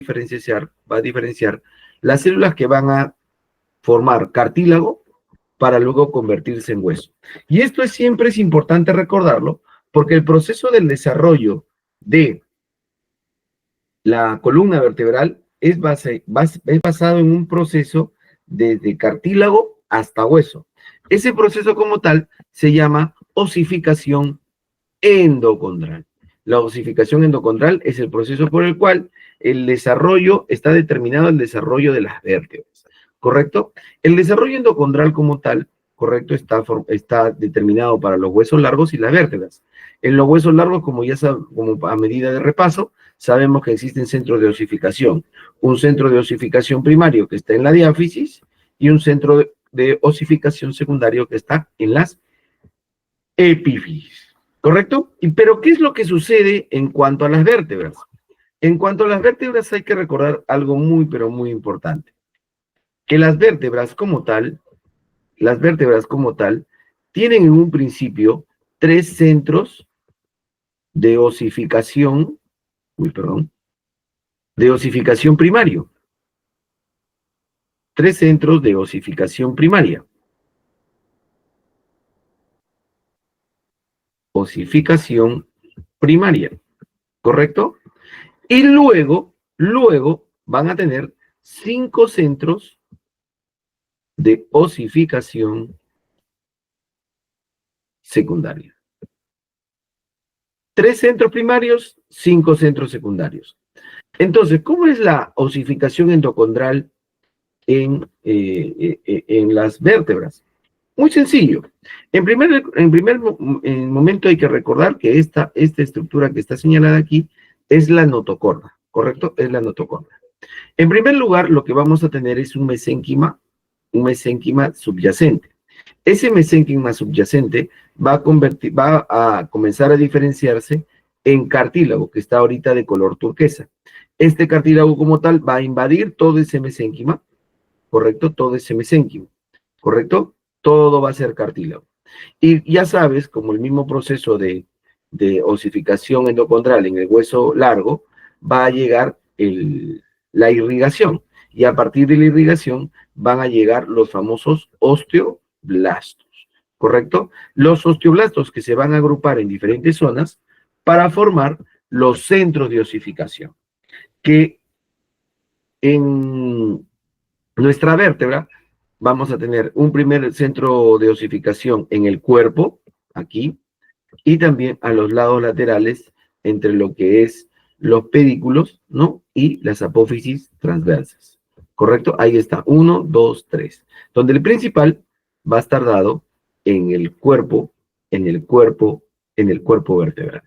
diferenciar las células que van a formar cartílago para luego convertirse en hueso. Y esto siempre es importante recordarlo, porque el proceso del desarrollo de la columna vertebral es basado en un proceso desde cartílago hasta hueso. Ese proceso como tal se llama osificación endocondral. La osificación endocondral es el proceso por el cual el desarrollo está determinado, el desarrollo de las vértebras, ¿correcto? El desarrollo endocondral como tal, ¿correcto? Está determinado para los huesos largos y las vértebras. En los huesos largos, como ya sabemos, como a medida de repaso, sabemos que existen centros de osificación. Un centro de osificación primario que está en la diáfisis y un centro de osificación secundario que está en las epífisis. ¿Correcto? Pero ¿qué es lo que sucede en cuanto a las vértebras? En cuanto a las vértebras hay que recordar algo muy, pero muy importante. Que las vértebras como tal, tienen en un principio 3 centros de osificación, de osificación primario. 3 centros de osificación primaria. Osificación primaria, ¿correcto? Y luego van a tener 5 centros de osificación secundaria. 3 centros primarios, 5 centros secundarios. Entonces, ¿cómo es la osificación endocondral en las vértebras? Muy sencillo. En primer momento hay que recordar que esta estructura que está señalada aquí es la notocorda, ¿correcto? Es la notocorda. En primer lugar, lo que vamos a tener es un mesénquima subyacente. Ese mesénquima subyacente va a comenzar a diferenciarse en cartílago, que está ahorita de color turquesa. Este cartílago como tal va a invadir todo ese mesénquima, ¿correcto? Todo ese mesénquima, ¿correcto? Todo va a ser cartílago. Y ya sabes, como el mismo proceso de osificación endocondral en el hueso largo, va a llegar la irrigación. Y a partir de la irrigación van a llegar los famosos osteoblastos, ¿correcto? Los osteoblastos que se van a agrupar en diferentes zonas para formar los centros de osificación, que en nuestra vértebra vamos a tener un primer centro de osificación en el cuerpo, aquí, y también a los lados laterales, entre lo que es los pedículos, ¿no? Y las apófisis transversas, ¿correcto? Ahí está, 1, 2, 3. Donde el principal va a estar dado en el cuerpo vertebral.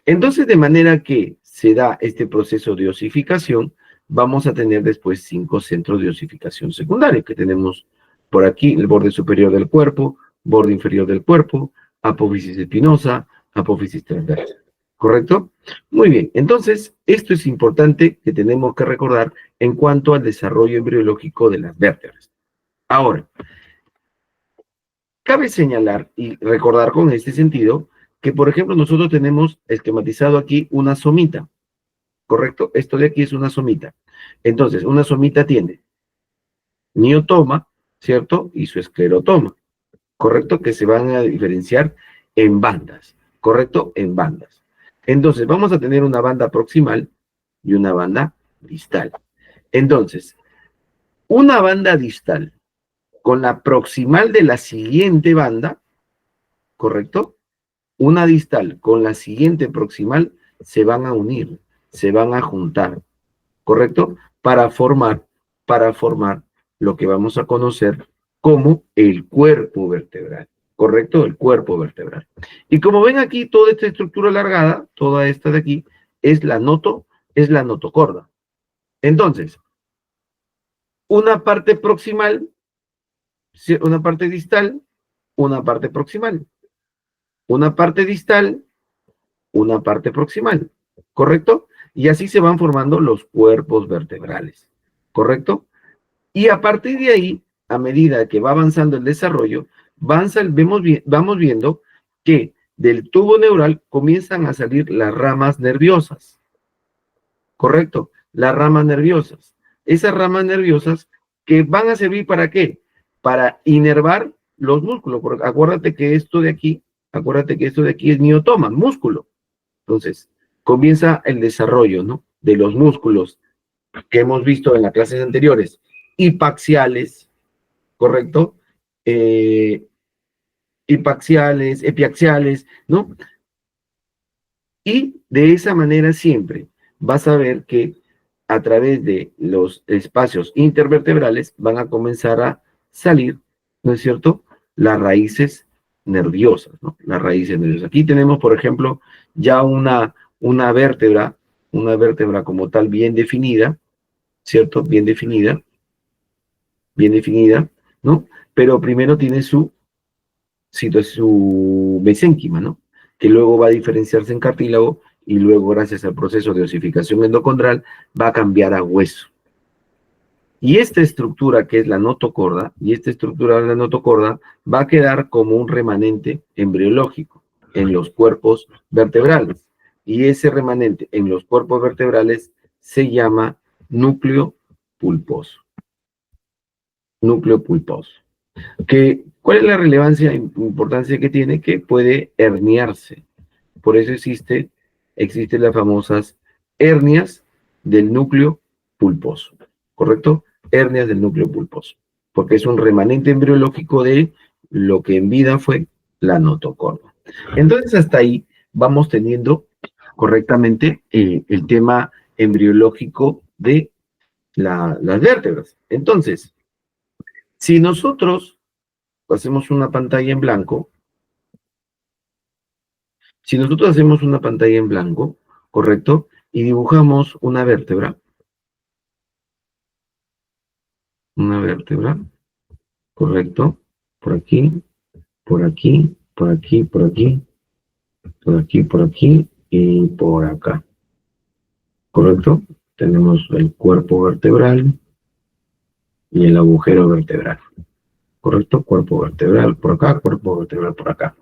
Entonces, de manera que se da este proceso de osificación, vamos a tener después 5 centros de osificación secundaria, que tenemos por aquí el borde superior del cuerpo, borde inferior del cuerpo, apófisis espinosa, apófisis transversa. ¿Correcto? Muy bien, entonces esto es importante que tenemos que recordar en cuanto al desarrollo embriológico de las vértebras. Ahora, cabe señalar y recordar con este sentido que, por ejemplo, nosotros tenemos esquematizado aquí una somita, ¿correcto? Esto de aquí es una somita. Entonces, una somita tiene miotoma, ¿cierto? Y su esclerotoma, ¿correcto? Que se van a diferenciar en bandas, ¿correcto? En bandas. Entonces, vamos a tener una banda proximal y una banda distal. Entonces, una banda distal con la proximal de la siguiente banda, ¿correcto? Una distal con la siguiente proximal se van a unir, se van a juntar, ¿correcto? Para formar lo que vamos a conocer como el cuerpo vertebral, ¿correcto? El cuerpo vertebral. Y como ven aquí, toda esta estructura alargada, toda esta de aquí, es la notocorda. Entonces, una parte proximal, una parte distal, una parte proximal. Una parte distal, una parte proximal, ¿correcto? Y así se van formando los cuerpos vertebrales, ¿correcto? Y a partir de ahí, a medida que va avanzando el desarrollo, vamos viendo que del tubo neural comienzan a salir las ramas nerviosas, ¿correcto? las ramas nerviosas. Esas ramas nerviosas que van a servir ¿para qué? Para inervar los músculos, porque acuérdate que esto de aquí es miotoma, músculo. Entonces, comienza el desarrollo, ¿no? De los músculos que hemos visto en las clases anteriores, hipaxiales, ¿correcto? Hipaxiales, epiaxiales, ¿no? Y de esa manera siempre vas a ver que a través de los espacios intervertebrales van a comenzar a salir, ¿no es cierto?, las raíces nerviosas, ¿no? Las raíces nerviosas. Aquí tenemos, por ejemplo, ya una vértebra como tal bien definida, ¿cierto? Bien definida, ¿no? Pero primero tiene su mesénquima, ¿no? Que luego va a diferenciarse en cartílago y luego, gracias al proceso de osificación endocondral, va a cambiar a hueso. Y esta estructura que es la notocorda, va a quedar como un remanente embriológico en los cuerpos vertebrales. Y ese remanente en los cuerpos vertebrales se llama núcleo pulposo. Núcleo pulposo. ¿Cuál es la relevancia e importancia que tiene? Que puede herniarse. Por eso existen las famosas hernias del núcleo pulposo, ¿correcto? Hernias del núcleo pulposo, porque es un remanente embriológico de lo que en vida fue la notocorda. Entonces, hasta ahí vamos teniendo correctamente el tema embriológico de las vértebras. Entonces, si nosotros hacemos una pantalla en blanco, ¿correcto? Y dibujamos una vértebra, ¿correcto? Por aquí, por aquí, por aquí, por aquí, por aquí, por aquí y por acá, ¿correcto? Tenemos el cuerpo vertebral y el agujero vertebral, ¿correcto? Cuerpo vertebral por acá, cuerpo vertebral por acá.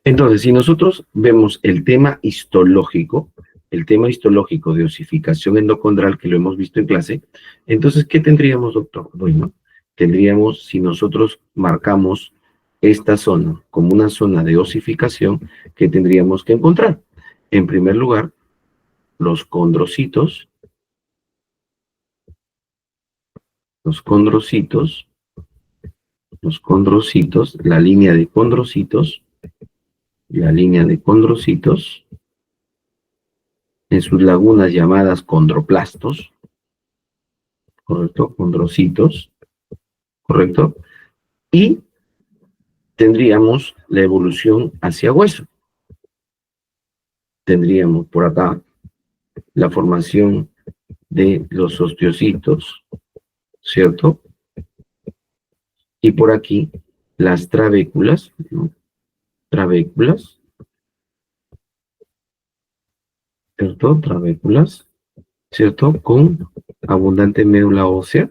Entonces, si nosotros vemos el tema histológico de osificación endocondral que lo hemos visto en clase, entonces, ¿qué tendríamos, doctor? Bueno, tendríamos, si nosotros marcamos esta zona como una zona de osificación, ¿qué tendríamos que encontrar? En primer lugar, los condrocitos, la línea de condrocitos, en sus lagunas llamadas condroplastos, ¿correcto? Condrocitos, ¿correcto? Y tendríamos la evolución hacia hueso. Tendríamos por acá la formación de los osteocitos, ¿cierto? Y por aquí las trabéculas, ¿no? Trabéculas, ¿cierto? Trabéculas, ¿cierto? Con abundante médula ósea,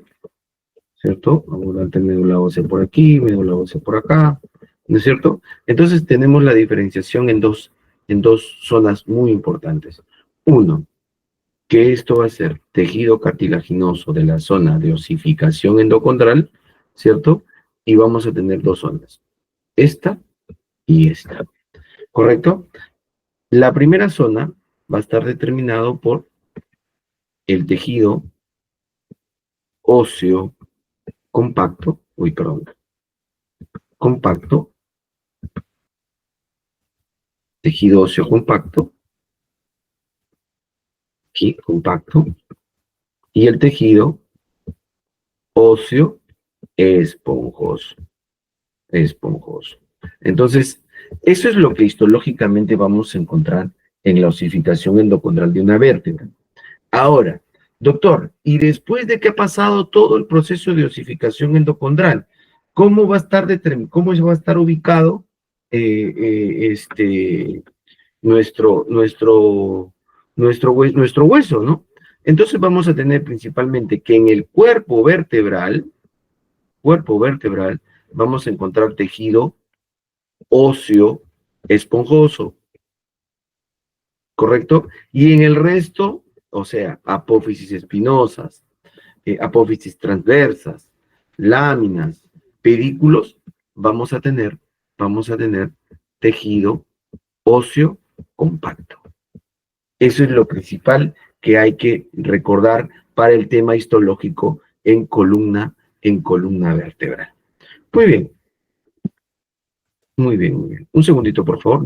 ¿cierto? Abundante médula ósea por aquí, médula ósea por acá, ¿no es cierto? Entonces tenemos la diferenciación en dos zonas muy importantes. Uno, que esto va a ser tejido cartilaginoso de la zona de osificación endocondral, ¿cierto? Y vamos a tener dos zonas, esta y esta, ¿correcto? La primera zona va a estar determinado por el tejido óseo compacto, tejido óseo compacto, aquí, compacto, y el tejido óseo esponjoso. Entonces, eso es lo que histológicamente vamos a encontrar en la osificación endocondral de una vértebra. Ahora, doctor, y después de que ha pasado todo el proceso de osificación endocondral, ¿cómo va a estar ubicado nuestro hueso, ¿no? Entonces vamos a tener principalmente que en el cuerpo vertebral, vamos a encontrar tejido óseo esponjoso, ¿correcto? Y en el resto o sea, apófisis espinosas, apófisis transversas, láminas, pedículos, vamos a tener tejido óseo compacto. Eso es lo principal que hay que recordar para el tema histológico en columna vertebral. Muy bien, muy bien, muy bien. Un segundito, por favor.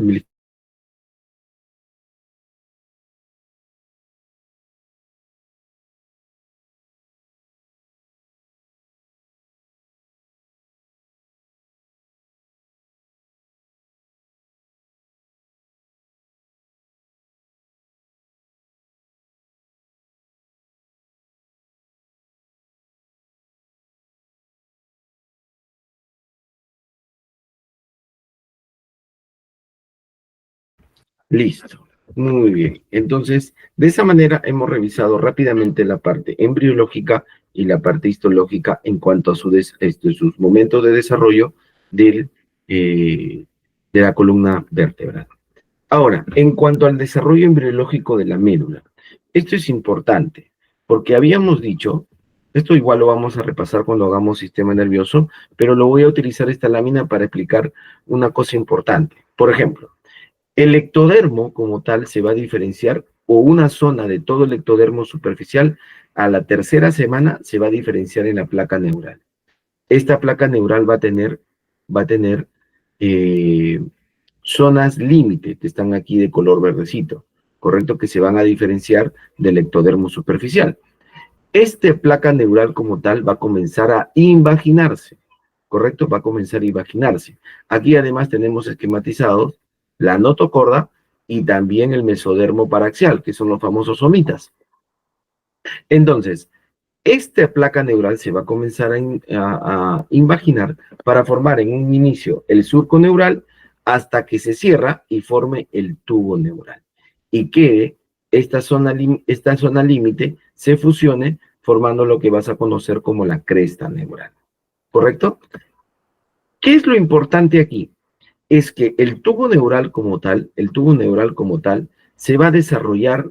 Listo. Muy bien. Entonces, de esa manera hemos revisado rápidamente la parte embriológica y la parte histológica en cuanto a sus momentos de desarrollo del, de la columna vertebral. Ahora, en cuanto al desarrollo embriológico de la médula, esto es importante, porque habíamos dicho, esto igual lo vamos a repasar cuando hagamos sistema nervioso, pero lo voy a utilizar esta lámina para explicar una cosa importante. Por ejemplo, el ectodermo como tal se va a diferenciar, o una zona de todo el ectodermo superficial, a la tercera semana se va a diferenciar en la placa neural. Esta placa neural va a tener zonas límite, que están aquí de color verdecito, ¿correcto? Que se van a diferenciar del ectodermo superficial. Esta placa neural como tal va a comenzar a invaginarse, ¿correcto? Va a comenzar a invaginarse. Aquí además tenemos esquematizados la notocorda y también el mesodermo paraxial, que son los famosos somitas. Entonces, esta placa neural se va a comenzar a invaginar para formar en un inicio el surco neural hasta que se cierra y forme el tubo neural. Y que esta zona límite se fusione formando lo que vas a conocer como la cresta neural. ¿Correcto? ¿Qué es lo importante aquí? Es que el tubo neural como tal, se va a desarrollar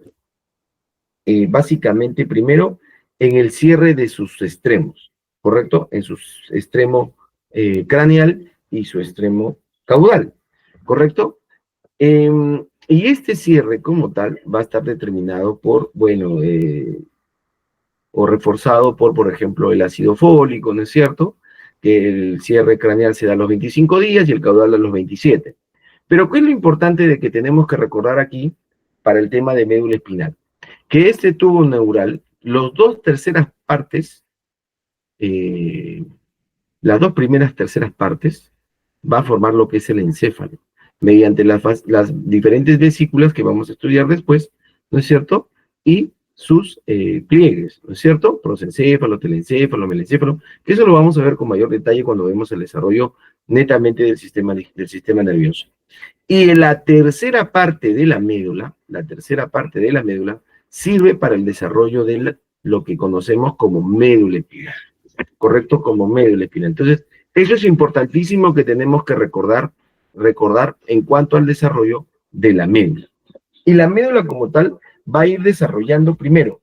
básicamente primero en el cierre de sus extremos, ¿correcto? En su extremo craneal y su extremo caudal, ¿correcto? Y este cierre como tal va a estar determinado por, bueno, o reforzado por ejemplo, el ácido fólico, ¿no es cierto? Que el cierre craneal se da a los 25 días y el caudal a los 27. Pero ¿qué es lo importante de que tenemos que recordar aquí para el tema de médula espinal? Que este tubo neural, las dos primeras terceras partes, va a formar lo que es el encéfalo, mediante las diferentes vesículas que vamos a estudiar después, ¿no es cierto? Y sus pliegues, ¿no es cierto? Prosencéfalo, telencéfalo, melencéfalo, que eso lo vamos a ver con mayor detalle cuando vemos el desarrollo netamente del sistema nervioso. Y la tercera parte de la médula, sirve para el desarrollo de lo que conocemos como médula espinal, ¿correcto? Como médula espinal. Entonces, eso es importantísimo que tenemos que recordar en cuanto al desarrollo de la médula. Y la médula como tal va a ir desarrollando primero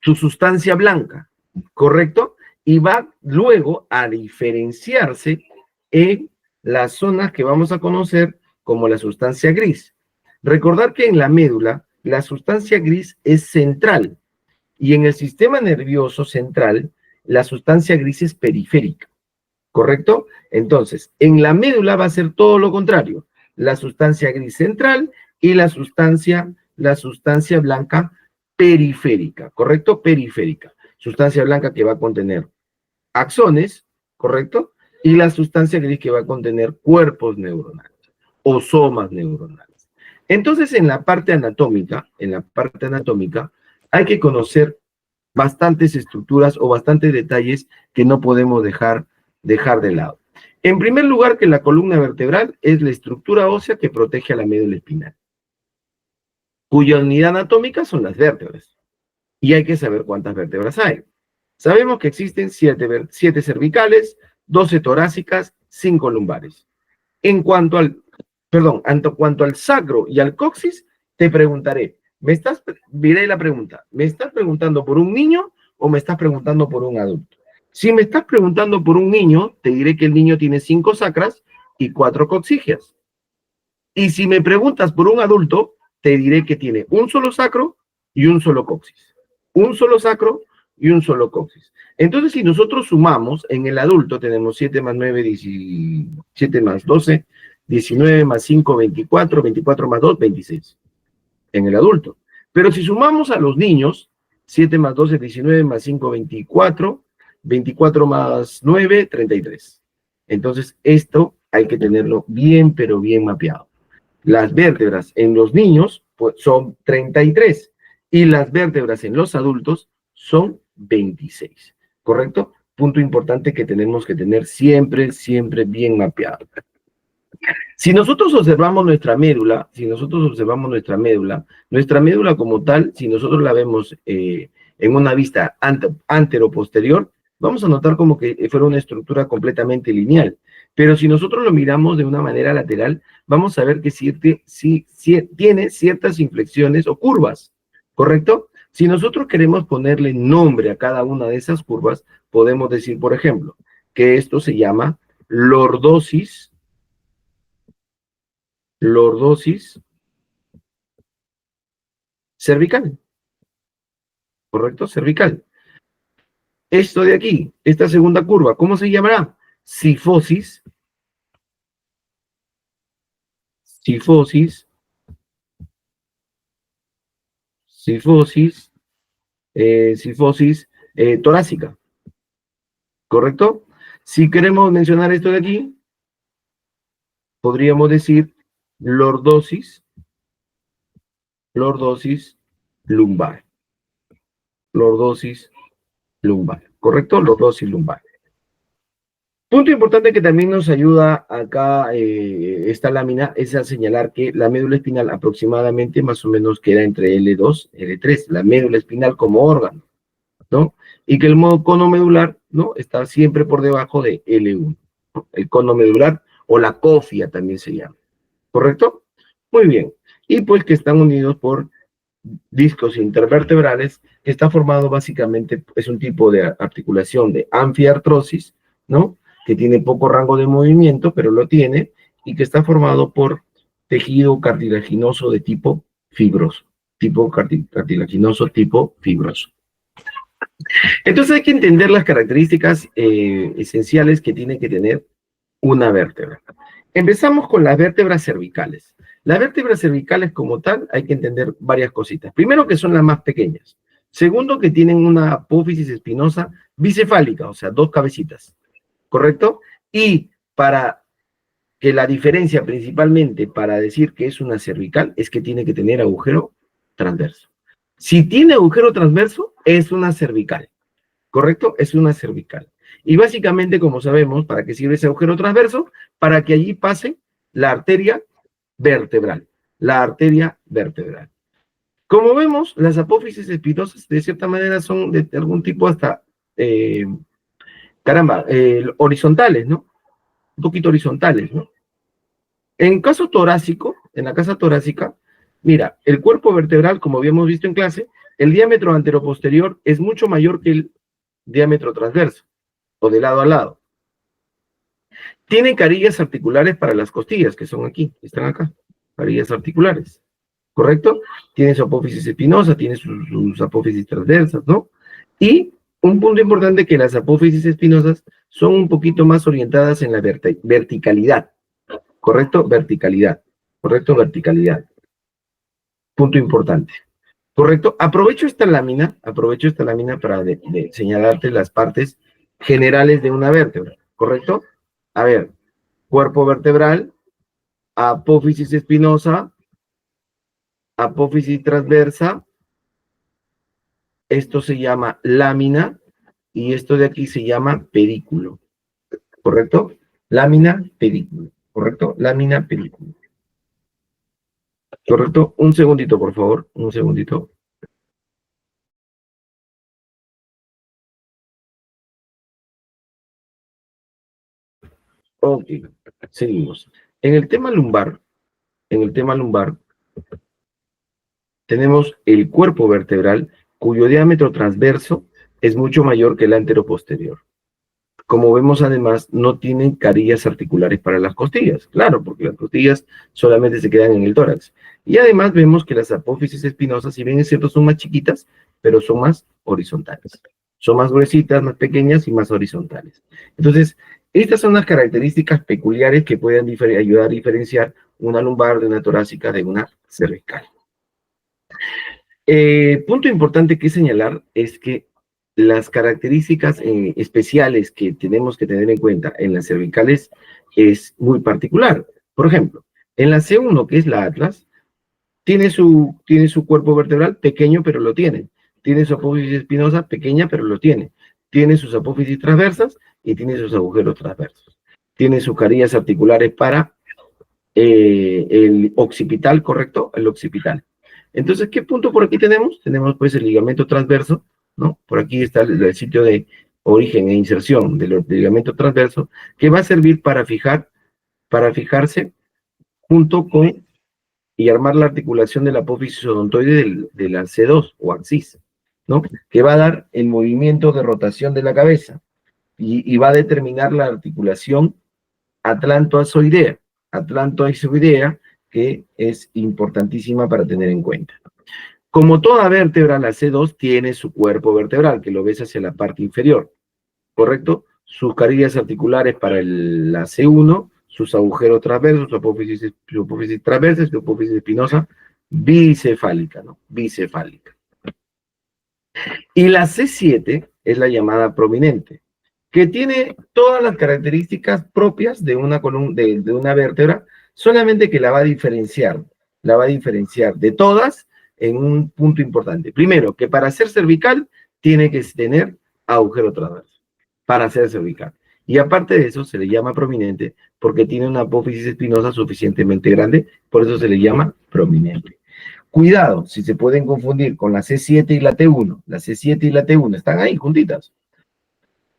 su sustancia blanca, ¿correcto? Y va luego a diferenciarse en las zonas que vamos a conocer como la sustancia gris. Recordar que en la médula la sustancia gris es central y en el sistema nervioso central la sustancia gris es periférica, ¿correcto? Entonces, en la médula va a ser todo lo contrario, la sustancia gris central y la sustancia blanca periférica, ¿correcto? Periférica. Sustancia blanca que va a contener axones, ¿correcto? Y la sustancia gris que va a contener cuerpos neuronales o somas neuronales. Entonces, en la parte anatómica, hay que conocer bastantes estructuras o bastantes detalles que no podemos dejar de lado. En primer lugar, que la columna vertebral es la estructura ósea que protege a la médula espinal, cuya unidad anatómica son las vértebras. Y hay que saber cuántas vértebras hay. Sabemos que existen 7 cervicales, 12 torácicas, 5 lumbares. En cuanto al sacro y al coxis, te preguntaré, Miré la pregunta, ¿me estás preguntando por un niño o me estás preguntando por un adulto? Si me estás preguntando por un niño, te diré que el niño tiene 5 sacras y 4 coxigias. Y si me preguntas por un adulto, te diré que tiene un solo sacro y un solo coxis. Un solo sacro y un solo coxis. Entonces, si nosotros sumamos, en el adulto tenemos 7 más 9, 17 más 12, 19 más 5, 24, 24 más 2, 26. En el adulto. Pero si sumamos a los niños, 7 más 12, 19 más 5, 24, 24 más 9, 33. Entonces, esto hay que tenerlo bien, pero bien mapeado. Las vértebras en los niños pues, son 33 y las vértebras en los adultos son 26, ¿correcto? Punto importante que tenemos que tener siempre, siempre bien mapeado. Si nosotros observamos nuestra médula como tal, si nosotros la vemos en una vista antero-posterior, vamos a notar como que fuera una estructura completamente lineal. Pero si nosotros lo miramos de una manera lateral, vamos a ver que tiene ciertas inflexiones o curvas, ¿correcto? Si nosotros queremos ponerle nombre a cada una de esas curvas, podemos decir, por ejemplo, que esto se llama lordosis cervical, ¿correcto? Cervical. Esto de aquí, esta segunda curva, ¿cómo se llamará? Sifosis, sifosis, sifosis, sifosis torácica, ¿correcto? Si queremos mencionar esto de aquí, podríamos decir lordosis, lordosis lumbar, lordosis lumbar, ¿correcto? Lordosis lumbar. Punto importante que también nos ayuda acá esta lámina es a señalar que la médula espinal aproximadamente más o menos queda entre L2 y L3, la médula espinal como órgano, ¿no? Y que el cono medular, ¿no? Está siempre por debajo de L1, ¿no? El cono medular o la cofia también se llama, ¿correcto? Muy bien. Y pues que están unidos por discos intervertebrales, que está formado básicamente, es un tipo de articulación de anfiartrosis, ¿no? Que tiene poco rango de movimiento, pero lo tiene, y que está formado por tejido cartilaginoso de tipo fibroso, tipo cartilaginoso tipo fibroso. Entonces hay que entender las características esenciales que tiene que tener una vértebra. Empezamos con las vértebras cervicales. Las vértebras cervicales como tal hay que entender varias cositas. Primero que son las más pequeñas. Segundo que tienen una apófisis espinosa bicefálica, o sea, dos cabecitas. ¿Correcto? Y para que la diferencia principalmente para decir que es una cervical es que tiene que tener agujero transverso. Si tiene agujero transverso, es una cervical. ¿Correcto? Es una cervical. Y básicamente, como sabemos, ¿para qué sirve ese agujero transverso? Para que allí pase la arteria vertebral. La arteria vertebral. Como vemos, las apófisis espinosas de cierta manera son de algún tipo hasta, horizontales, ¿no? Un poquito horizontales, ¿no? En caso torácico, en la casa torácica, mira, el cuerpo vertebral, como habíamos visto en clase, el diámetro anteroposterior es mucho mayor que el diámetro transverso, o de lado a lado. Tiene carillas articulares para las costillas, que son aquí, están acá, carillas articulares, ¿correcto? Tiene su apófisis espinosa, tiene sus apófisis transversas, ¿no? Y un punto importante que las apófisis espinosas son un poquito más orientadas en la verticalidad, ¿correcto? Verticalidad, ¿correcto? Verticalidad. Punto importante. ¿Correcto? Aprovecho esta lámina para señalarte las partes generales de una vértebra, ¿correcto? A ver, cuerpo vertebral, apófisis espinosa, apófisis transversa, esto se llama lámina y esto de aquí se llama pedículo, ¿correcto? Lámina, pedículo, ¿correcto? Lámina, pedículo. ¿Correcto? Un segundito, por favor, un segundito. Ok, seguimos. En el tema lumbar, tenemos el cuerpo vertebral, cuyo diámetro transverso es mucho mayor que el anteroposterior. Como vemos, además, no tienen carillas articulares para las costillas. Claro, porque las costillas solamente se quedan en el tórax. Y además vemos que las apófisis espinosas, si bien es cierto, son más chiquitas, pero son más horizontales. Son más gruesitas, más pequeñas y más horizontales. Entonces, estas son las características peculiares que pueden ayudar a diferenciar una lumbar de una torácica de una cervical. Punto importante que señalar es que las características especiales que tenemos que tener en cuenta en las cervicales es muy particular. Por ejemplo, en la C1, que es la Atlas, tiene su cuerpo vertebral pequeño, pero lo tiene. Tiene su apófisis espinosa pequeña, pero lo tiene. Tiene sus apófisis transversas y tiene sus agujeros transversos. Tiene sus carillas articulares para el occipital, ¿correcto? El occipital. Entonces, ¿qué punto por aquí tenemos? Tenemos pues el ligamento transverso, ¿no? Por aquí está el sitio de origen e inserción del ligamento transverso, que va a servir para fijarse junto con y armar la articulación de la apófisis odontoide de la C2 o axis, ¿no? Que va a dar el movimiento de rotación de la cabeza y va a determinar la articulación atlantoazoidea, que es importantísima para tener en cuenta. Como toda vértebra, la C2 tiene su cuerpo vertebral, que lo ves hacia la parte inferior, ¿correcto? Sus carillas articulares para la C1, sus agujeros transversos, su apófisis transversa, su apófisis espinosa, bicefálica, ¿no? Bicefálica. Y la C7 es la llamada prominente, que tiene todas las características propias de una vértebra, solamente que la va a diferenciar de todas en un punto importante. Primero, que para ser cervical tiene que tener agujero transverso, para ser cervical. Y aparte de eso, se le llama prominente porque tiene una apófisis espinosa suficientemente grande, por eso se le llama prominente. Cuidado, si se pueden confundir con la C7 y la T1. La C7 y la T1 están ahí juntitas,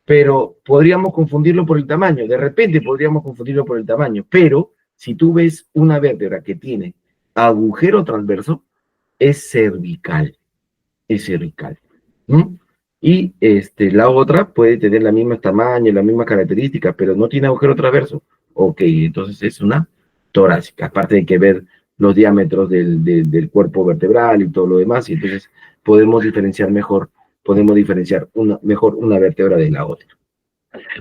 pero podríamos confundirlo por el tamaño. De repente podríamos confundirlo por el tamaño, pero si tú ves una vértebra que tiene agujero transverso, es cervical. Es cervical. ¿Mm? Y la otra puede tener la misma tamaño, la misma característica, pero no tiene agujero transverso. Ok, entonces es una torácica. Aparte hay que ver los diámetros del cuerpo vertebral y todo lo demás, y entonces podemos diferenciar mejor una vértebra de la otra.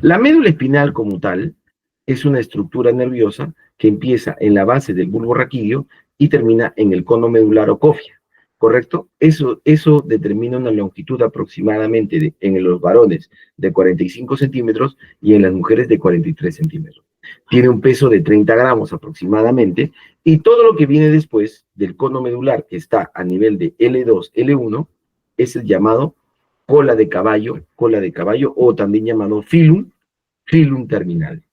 La médula espinal como tal es una estructura nerviosa que empieza en la base del bulbo raquídeo y termina en el cono medular o cofia, ¿correcto? Eso determina una longitud aproximadamente en los varones de 45 centímetros y en las mujeres de 43 centímetros. Tiene un peso de 30 gramos aproximadamente y todo lo que viene después del cono medular, que está a nivel de L2, L1, es el llamado cola de caballo, o también llamado filum terminal.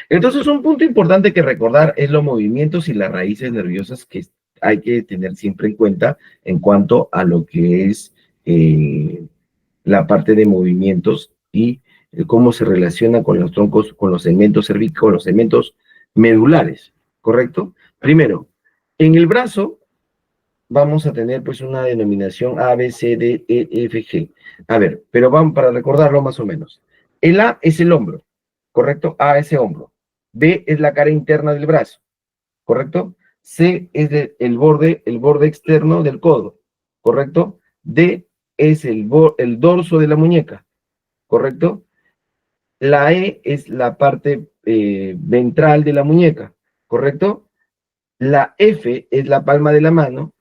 Entonces, un punto importante que recordar es los movimientos y las raíces nerviosas que hay que tener siempre en cuenta en cuanto a lo que es la parte de movimientos y cómo se relaciona con los troncos, con los segmentos cervicales, con los segmentos medulares, ¿correcto? Primero, en el brazo vamos a tener pues una denominación A, B, C, D, E, F, G. A ver, pero vamos para recordarlo más o menos. El A es el hombro, ¿correcto? A es el hombro. B es la cara interna del brazo, ¿correcto? C es el borde externo del codo, ¿correcto? D es el dorso de la muñeca, ¿correcto? La E es la parte ventral de la muñeca, ¿correcto? La F es la palma de la mano,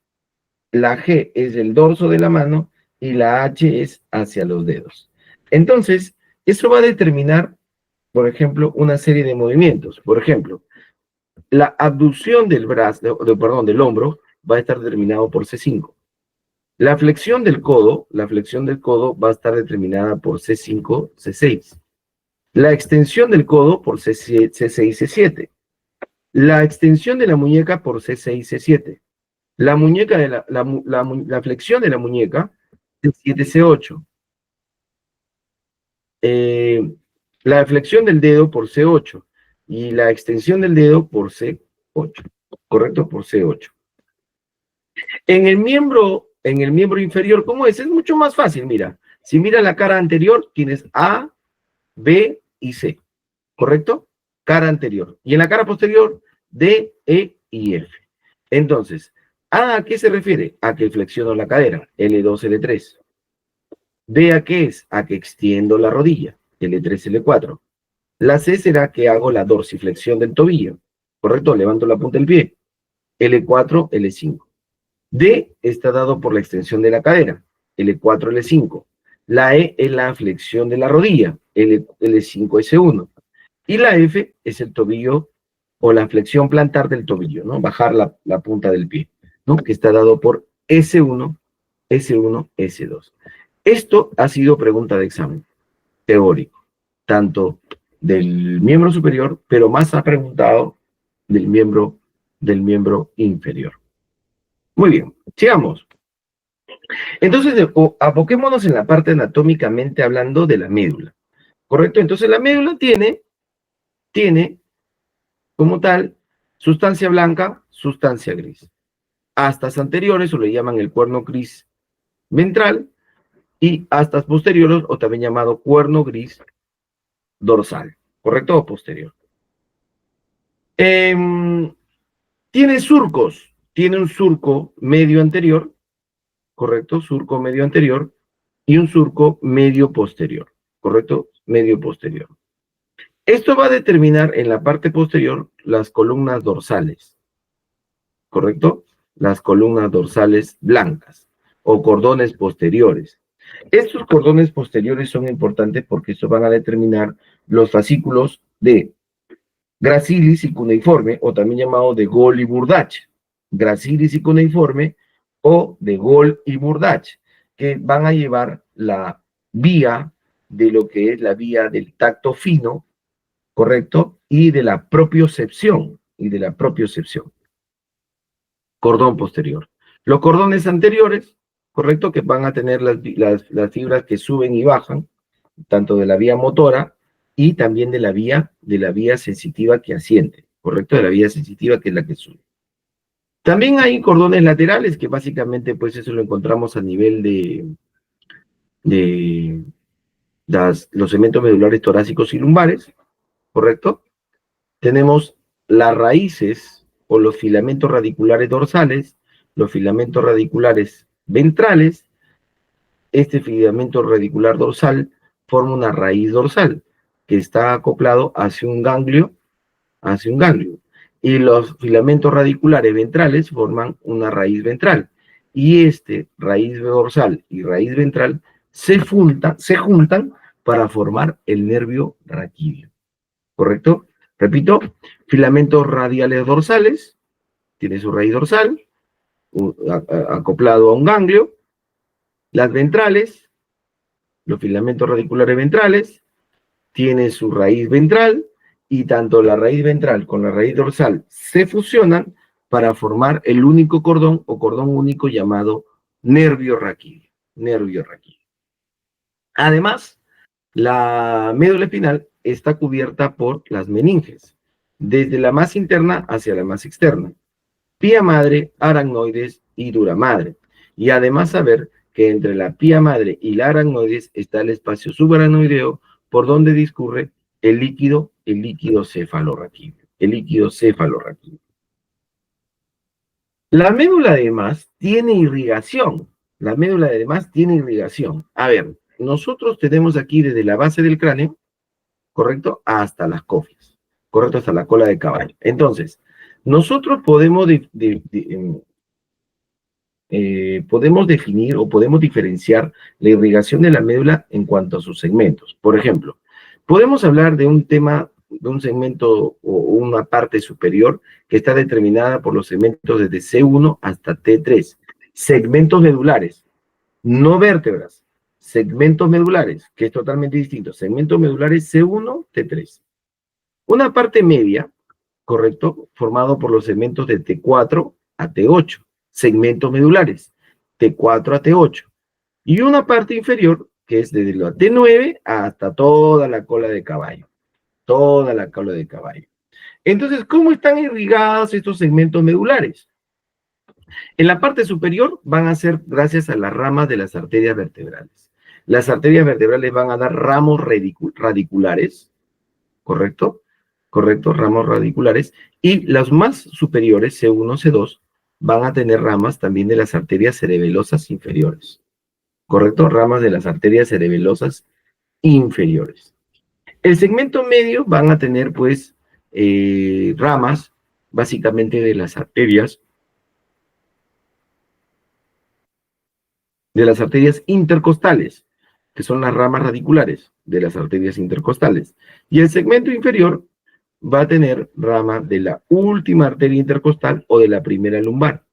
la G es el dorso de la mano y la H es hacia los dedos. Entonces, eso va a determinar, por ejemplo, una serie de movimientos. Por ejemplo, la abducción del brazo, del hombro, va a estar determinado por C5. La flexión del codo va a estar determinada por C5, C6. La extensión del codo por C6, C7. La extensión de la muñeca por C6, C7. La muñeca de la flexión de la muñeca, C7, C8. La flexión del dedo por C8 y la extensión del dedo por C8, ¿correcto? Por C8. En el miembro inferior, ¿cómo es? Es mucho más fácil, mira. Si mira la cara anterior, tienes A, B y C, ¿correcto? Cara anterior. Y en la cara posterior, D, E y F. Entonces, ¿A qué se refiere? A que flexiono la cadera, L2, L3. B a qué es? A que extiendo la rodilla, L3, L4. La C será que hago la dorsiflexión del tobillo, ¿correcto? Levanto la punta del pie, L4, L5. D está dado por la extensión de la cadera, L4, L5. La E es la flexión de la rodilla, L5, S1. Y la F es el tobillo o la flexión plantar del tobillo, ¿no? Bajar la punta del pie, ¿no? Que está dado por S1, S1, S2. Esto ha sido pregunta de examen teórico, tanto del miembro superior, pero más ha preguntado del miembro inferior. Muy bien, sigamos. Entonces, aboquémonos en la parte anatómicamente hablando de la médula, ¿correcto? Entonces, la médula tiene como tal sustancia blanca, sustancia gris. Astas anteriores, o le llaman el cuerno gris ventral, y astas posteriores, o también llamado cuerno gris dorsal, ¿correcto? O posterior. Tiene surcos, tiene un surco medio anterior, ¿correcto? Surco medio anterior y un surco medio posterior, ¿correcto? Medio posterior. Esto va a determinar en la parte posterior las columnas dorsales, ¿correcto? Las columnas dorsales blancas o cordones posteriores. Estos cordones posteriores son importantes porque estos van a determinar los fascículos de gracilis y cuneiforme, o también llamado de Gol y Burdach. Gracilis y cuneiforme o de Gol y Burdach, que van a llevar la vía de lo que es la vía del tacto fino, ¿correcto? Y de la propiocepción, Cordón posterior. Los cordones anteriores, ¿correcto? Que van a tener las fibras que suben y bajan, tanto de la vía motora y también de la vía sensitiva que asciende, ¿correcto? De la vía sensitiva que es la que sube. También hay cordones laterales que básicamente pues eso lo encontramos a nivel de los segmentos medulares torácicos y lumbares, ¿correcto? Tenemos las raíces o los filamentos radiculares dorsales, los filamentos radiculares ventrales. Este filamento radicular dorsal forma una raíz dorsal que está acoplado hacia un ganglio, y los filamentos radiculares ventrales forman una raíz ventral. Y raíz dorsal y raíz ventral se juntan para formar el nervio raquídeo, ¿correcto? Repito, filamentos radiales dorsales, tiene su raíz dorsal, acoplado a un ganglio. Las ventrales, los filamentos radiculares ventrales, tiene su raíz ventral, y tanto la raíz ventral con la raíz dorsal se fusionan para formar el único cordón o cordón único llamado nervio raquídeo. Además, la médula espinal está cubierta por las meninges, desde la más interna hacia la más externa. Pía madre, aracnoides y dura madre. Y además saber que entre la pía madre y la aracnoides está el espacio subaracnoideo por donde discurre el líquido cefalorraquídeo. La médula además tiene irrigación. A ver, nosotros tenemos aquí desde la base del cráneo, ¿correcto? Hasta las cofia, ¿correcto? Hasta la cola de caballo. Entonces, nosotros podemos definir o podemos diferenciar la irrigación de la médula en cuanto a sus segmentos. Por ejemplo, podemos hablar de un segmento o una parte superior que está determinada por los segmentos desde C1 hasta T3. Segmentos medulares, no vértebras, segmentos medulares, que es totalmente distinto. Segmentos medulares C1, T3. Una parte media, correcto, formado por los segmentos de T4 a T8, segmentos medulares, T4 a T8. Y una parte inferior, que es desde la T9 hasta toda la cola de caballo. Entonces, ¿cómo están irrigados estos segmentos medulares? En la parte superior van a ser gracias a las ramas de las arterias vertebrales. Las arterias vertebrales van a dar ramos radiculares, ¿correcto? Correcto, ramos radiculares. Y los más superiores, C1, C2, van a tener ramas también de las arterias cerebelosas inferiores. ¿Correcto? Ramas de las arterias cerebelosas inferiores. El segmento medio van a tener, pues, ramas, básicamente de las arterias intercostales, que son las ramas radiculares de las arterias intercostales. Y el segmento inferior va a tener rama de la última arteria intercostal o de la primera lumbar,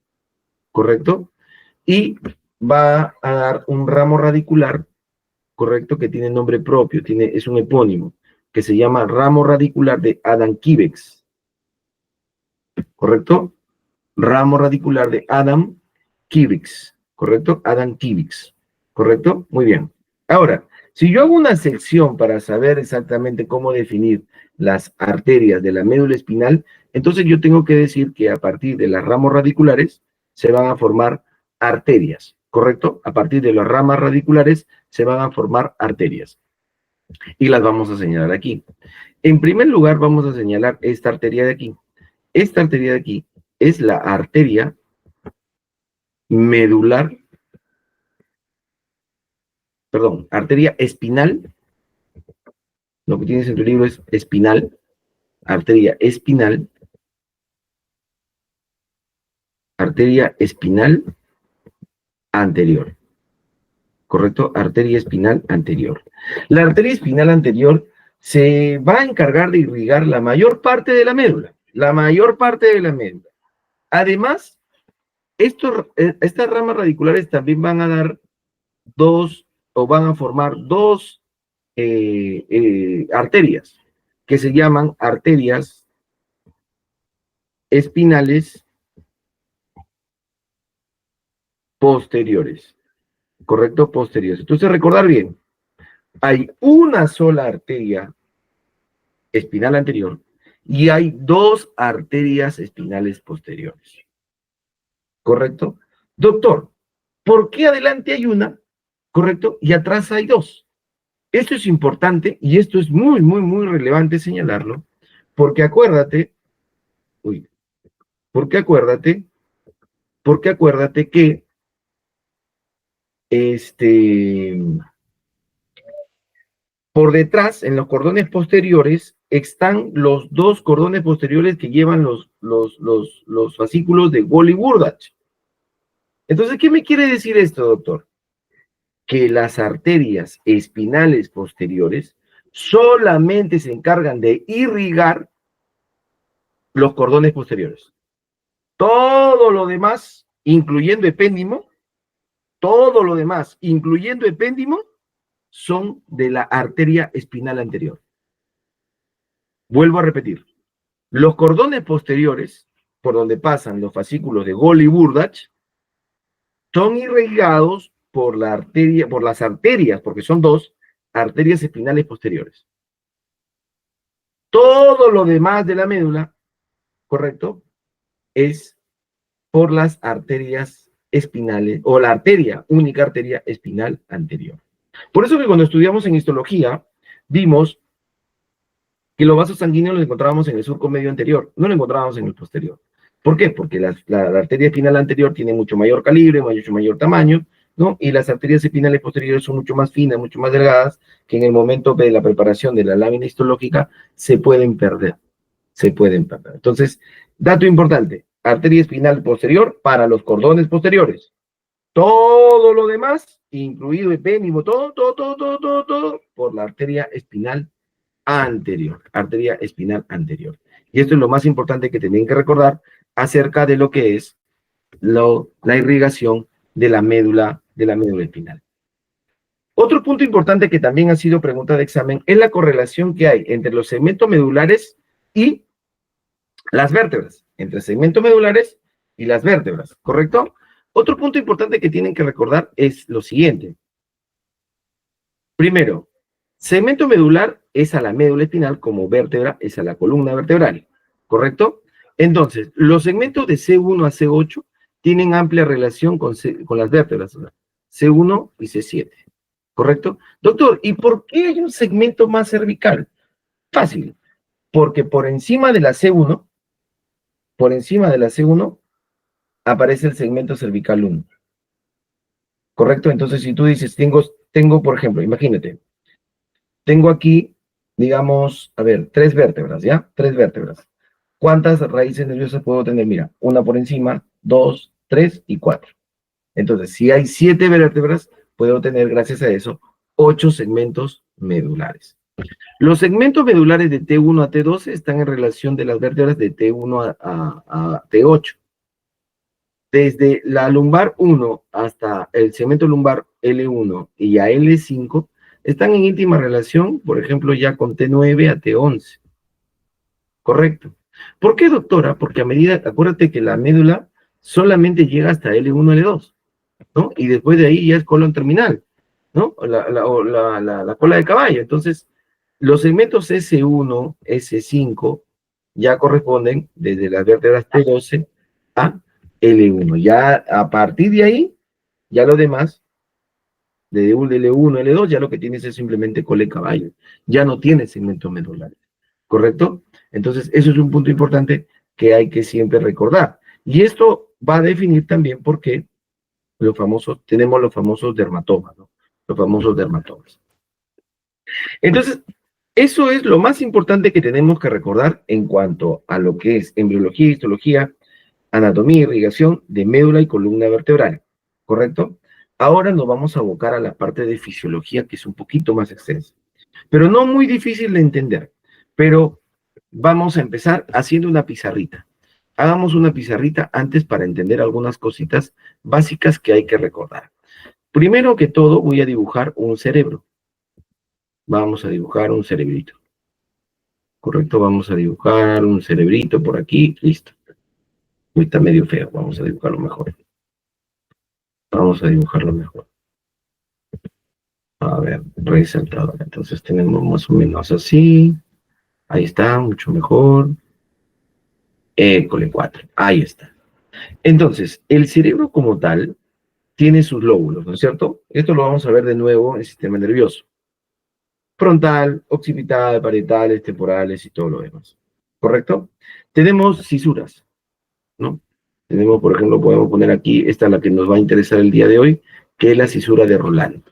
¿correcto? Y va a dar un ramo radicular, ¿correcto? Que tiene nombre propio, es un epónimo, que se llama ramo radicular de Adam-Kivex, ¿correcto? Ramo radicular de Adam-Kivex, ¿correcto? Adam-Kivex, ¿correcto? Muy bien. Ahora, si yo hago una sección para saber exactamente cómo definir las arterias de la médula espinal, entonces yo tengo que decir que a partir de las ramos radiculares se van a formar arterias, ¿correcto? A partir de las ramas radiculares se van a formar arterias. Y las vamos a señalar aquí. En primer lugar, vamos a señalar esta arteria de aquí. Esta arteria de aquí es la arteria medular, perdón, arteria espinal. Lo que tienes en tu libro es espinal, arteria espinal anterior. ¿Correcto? Arteria espinal anterior. La arteria espinal anterior se va a encargar de irrigar la mayor parte de la médula. La mayor parte de la médula. Además, estas ramas radiculares también van a dar van a formar dos arterias que se llaman arterias espinales posteriores. ¿Correcto? Posteriores. Entonces, recordar bien, hay una sola arteria espinal anterior y hay dos arterias espinales posteriores. ¿Correcto? Doctor, ¿por qué adelante hay una? ¿Correcto? Y atrás hay dos. Esto es importante y esto es muy, muy, muy relevante señalarlo, porque acuérdate que por detrás, en los cordones posteriores, están los dos cordones posteriores que llevan los fascículos de Golgi-Burdach. Entonces, ¿qué me quiere decir esto, doctor? Que las arterias espinales posteriores solamente se encargan de irrigar los cordones posteriores. Todo lo demás, incluyendo epéndimo, son de la arteria espinal anterior. Vuelvo a repetir. Los cordones posteriores, por donde pasan los fascículos de Golgi-Burdach, son irrigados por las arterias, porque son dos arterias espinales posteriores. Todo lo demás de la médula, ¿correcto?, es por las arterias espinales, o la única arteria espinal anterior. Por eso que cuando estudiamos en histología, vimos que los vasos sanguíneos los encontrábamos en el surco medio anterior, no lo encontrábamos en el posterior. ¿Por qué? Porque la arteria espinal anterior tiene mucho mayor calibre, mucho mayor tamaño, ¿no? Y las arterias espinales posteriores son mucho más finas, mucho más delgadas, que en el momento de la preparación de la lámina histológica se pueden perder. Entonces, dato importante, arteria espinal posterior para los cordones posteriores. Todo lo demás, incluido epéndimo, todo, por la arteria espinal anterior. Y esto es lo más importante que tienen que recordar acerca de lo que es la irrigación de la médula espinal. Otro punto importante que también ha sido pregunta de examen es la correlación que hay entre los segmentos medulares y las vértebras. Entre segmentos medulares y las vértebras, ¿correcto? Otro punto importante que tienen que recordar es lo siguiente. Primero, segmento medular es a la médula espinal, como vértebra es a la columna vertebral, ¿correcto? Entonces, los segmentos de C1 a C8 tienen amplia relación con las vértebras, o sea, C1 y C7, ¿correcto? Doctor, ¿y por qué hay un segmento más cervical? Fácil, porque por encima de la C1, aparece el segmento cervical 1, ¿correcto? Entonces, si tú dices, tengo, por ejemplo, imagínate, tengo aquí, digamos, a ver, 3 vértebras, ¿ya? 3 vértebras. ¿Cuántas raíces nerviosas puedo tener? Mira, una por encima, 2, 3 y 4. Entonces, si hay 7 vértebras, puedo tener, gracias a eso, 8 segmentos medulares. Los segmentos medulares de T1 a T12 están en relación de las vértebras de T1 a T8. Desde la lumbar 1 hasta el segmento lumbar L1 y a L5 están en íntima relación, por ejemplo, ya con T9 a T11. ¿Correcto? ¿Por qué, doctora? Porque acuérdate que la médula solamente llega hasta L1, L2, ¿no? Y después de ahí ya es colon terminal, ¿no? La cola de caballo. Entonces, los segmentos S1, S5 ya corresponden desde las vértebras T12 a L1. Ya a partir de ahí, ya lo demás, de L1, L2, ya lo que tienes es simplemente cola de caballo. Ya no tienes segmentos medulares, ¿correcto? Entonces, eso es un punto importante que hay que siempre recordar. Y esto va a definir también por qué tenemos los famosos dermatomas, ¿no? Los famosos dermatomas. Entonces, eso es lo más importante que tenemos que recordar en cuanto a lo que es embriología, histología, anatomía, irrigación de médula y columna vertebral, ¿correcto? Ahora nos vamos a abocar a la parte de fisiología, que es un poquito más extensa, pero no muy difícil de entender. Pero vamos a empezar haciendo una pizarrita. Hagamos una pizarrita antes para entender algunas cositas básicas que hay que recordar. Primero que todo, voy a dibujar un cerebro. Vamos a dibujar un cerebrito. Correcto, vamos a dibujar un cerebrito por aquí. Listo. Uy, está medio feo. Vamos a dibujarlo mejor. Vamos a dibujarlo mejor. A ver, resaltado. Entonces tenemos más o menos así. Ahí está, mucho mejor. École 4. Ahí está. Entonces, el cerebro como tal tiene sus lóbulos, ¿no es cierto? Esto lo vamos a ver de nuevo en el sistema nervioso. Frontal, occipital, parietales, temporales y todo lo demás. ¿Correcto? Tenemos cisuras, ¿no? Tenemos, por ejemplo, podemos poner aquí, esta es la que nos va a interesar el día de hoy, que es la cisura de Rolando.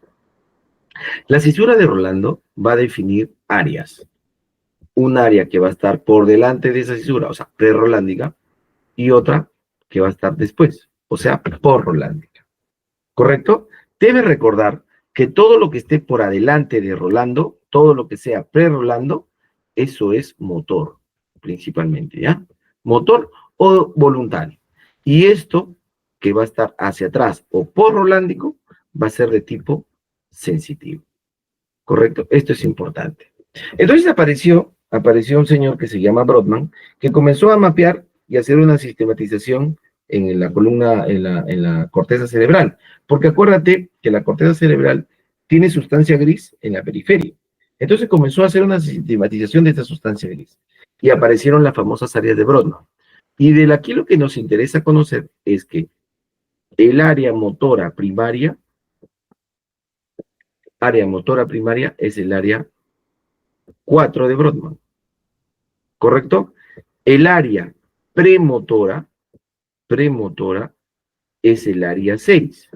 La cisura de Rolando va a definir áreas. Un área que va a estar por delante de esa cisura, o sea, prerolándica, y otra que va a estar después, o sea, porrolándica. ¿Correcto? Debe recordar que todo lo que esté por adelante de Rolando, todo lo que sea pre-Rolando, eso es motor, principalmente, ¿ya? Motor o voluntario. Y esto que va a estar hacia atrás o por-rolándico va a ser de tipo sensitivo. ¿Correcto? Esto es importante. Entonces apareció un señor que se llama Brodmann, que comenzó a mapear y hacer una sistematización en la columna, en la corteza cerebral. Porque acuérdate que la corteza cerebral tiene sustancia gris en la periferia. Entonces comenzó a hacer una sistematización de esta sustancia gris. Y aparecieron las famosas áreas de Brodmann. Y de aquí lo que nos interesa conocer es que el área motora primaria es el área 4 de Brodmann, ¿correcto? El área premotora es el área 6.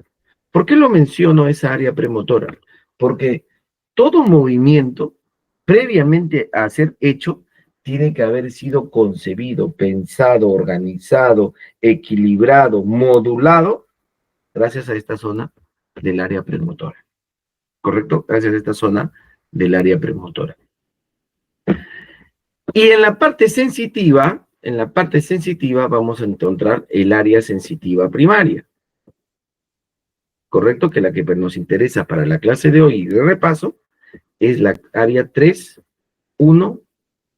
¿Por qué lo menciono esa área premotora? Porque todo movimiento previamente a ser hecho tiene que haber sido concebido, pensado, organizado, equilibrado, modulado, gracias a esta zona del área premotora. ¿Correcto? Gracias a esta zona del área premotora. Y en la parte sensitiva vamos a encontrar el área sensitiva primaria. ¿Correcto? Que la que nos interesa para la clase de hoy y de repaso es la área 3, 1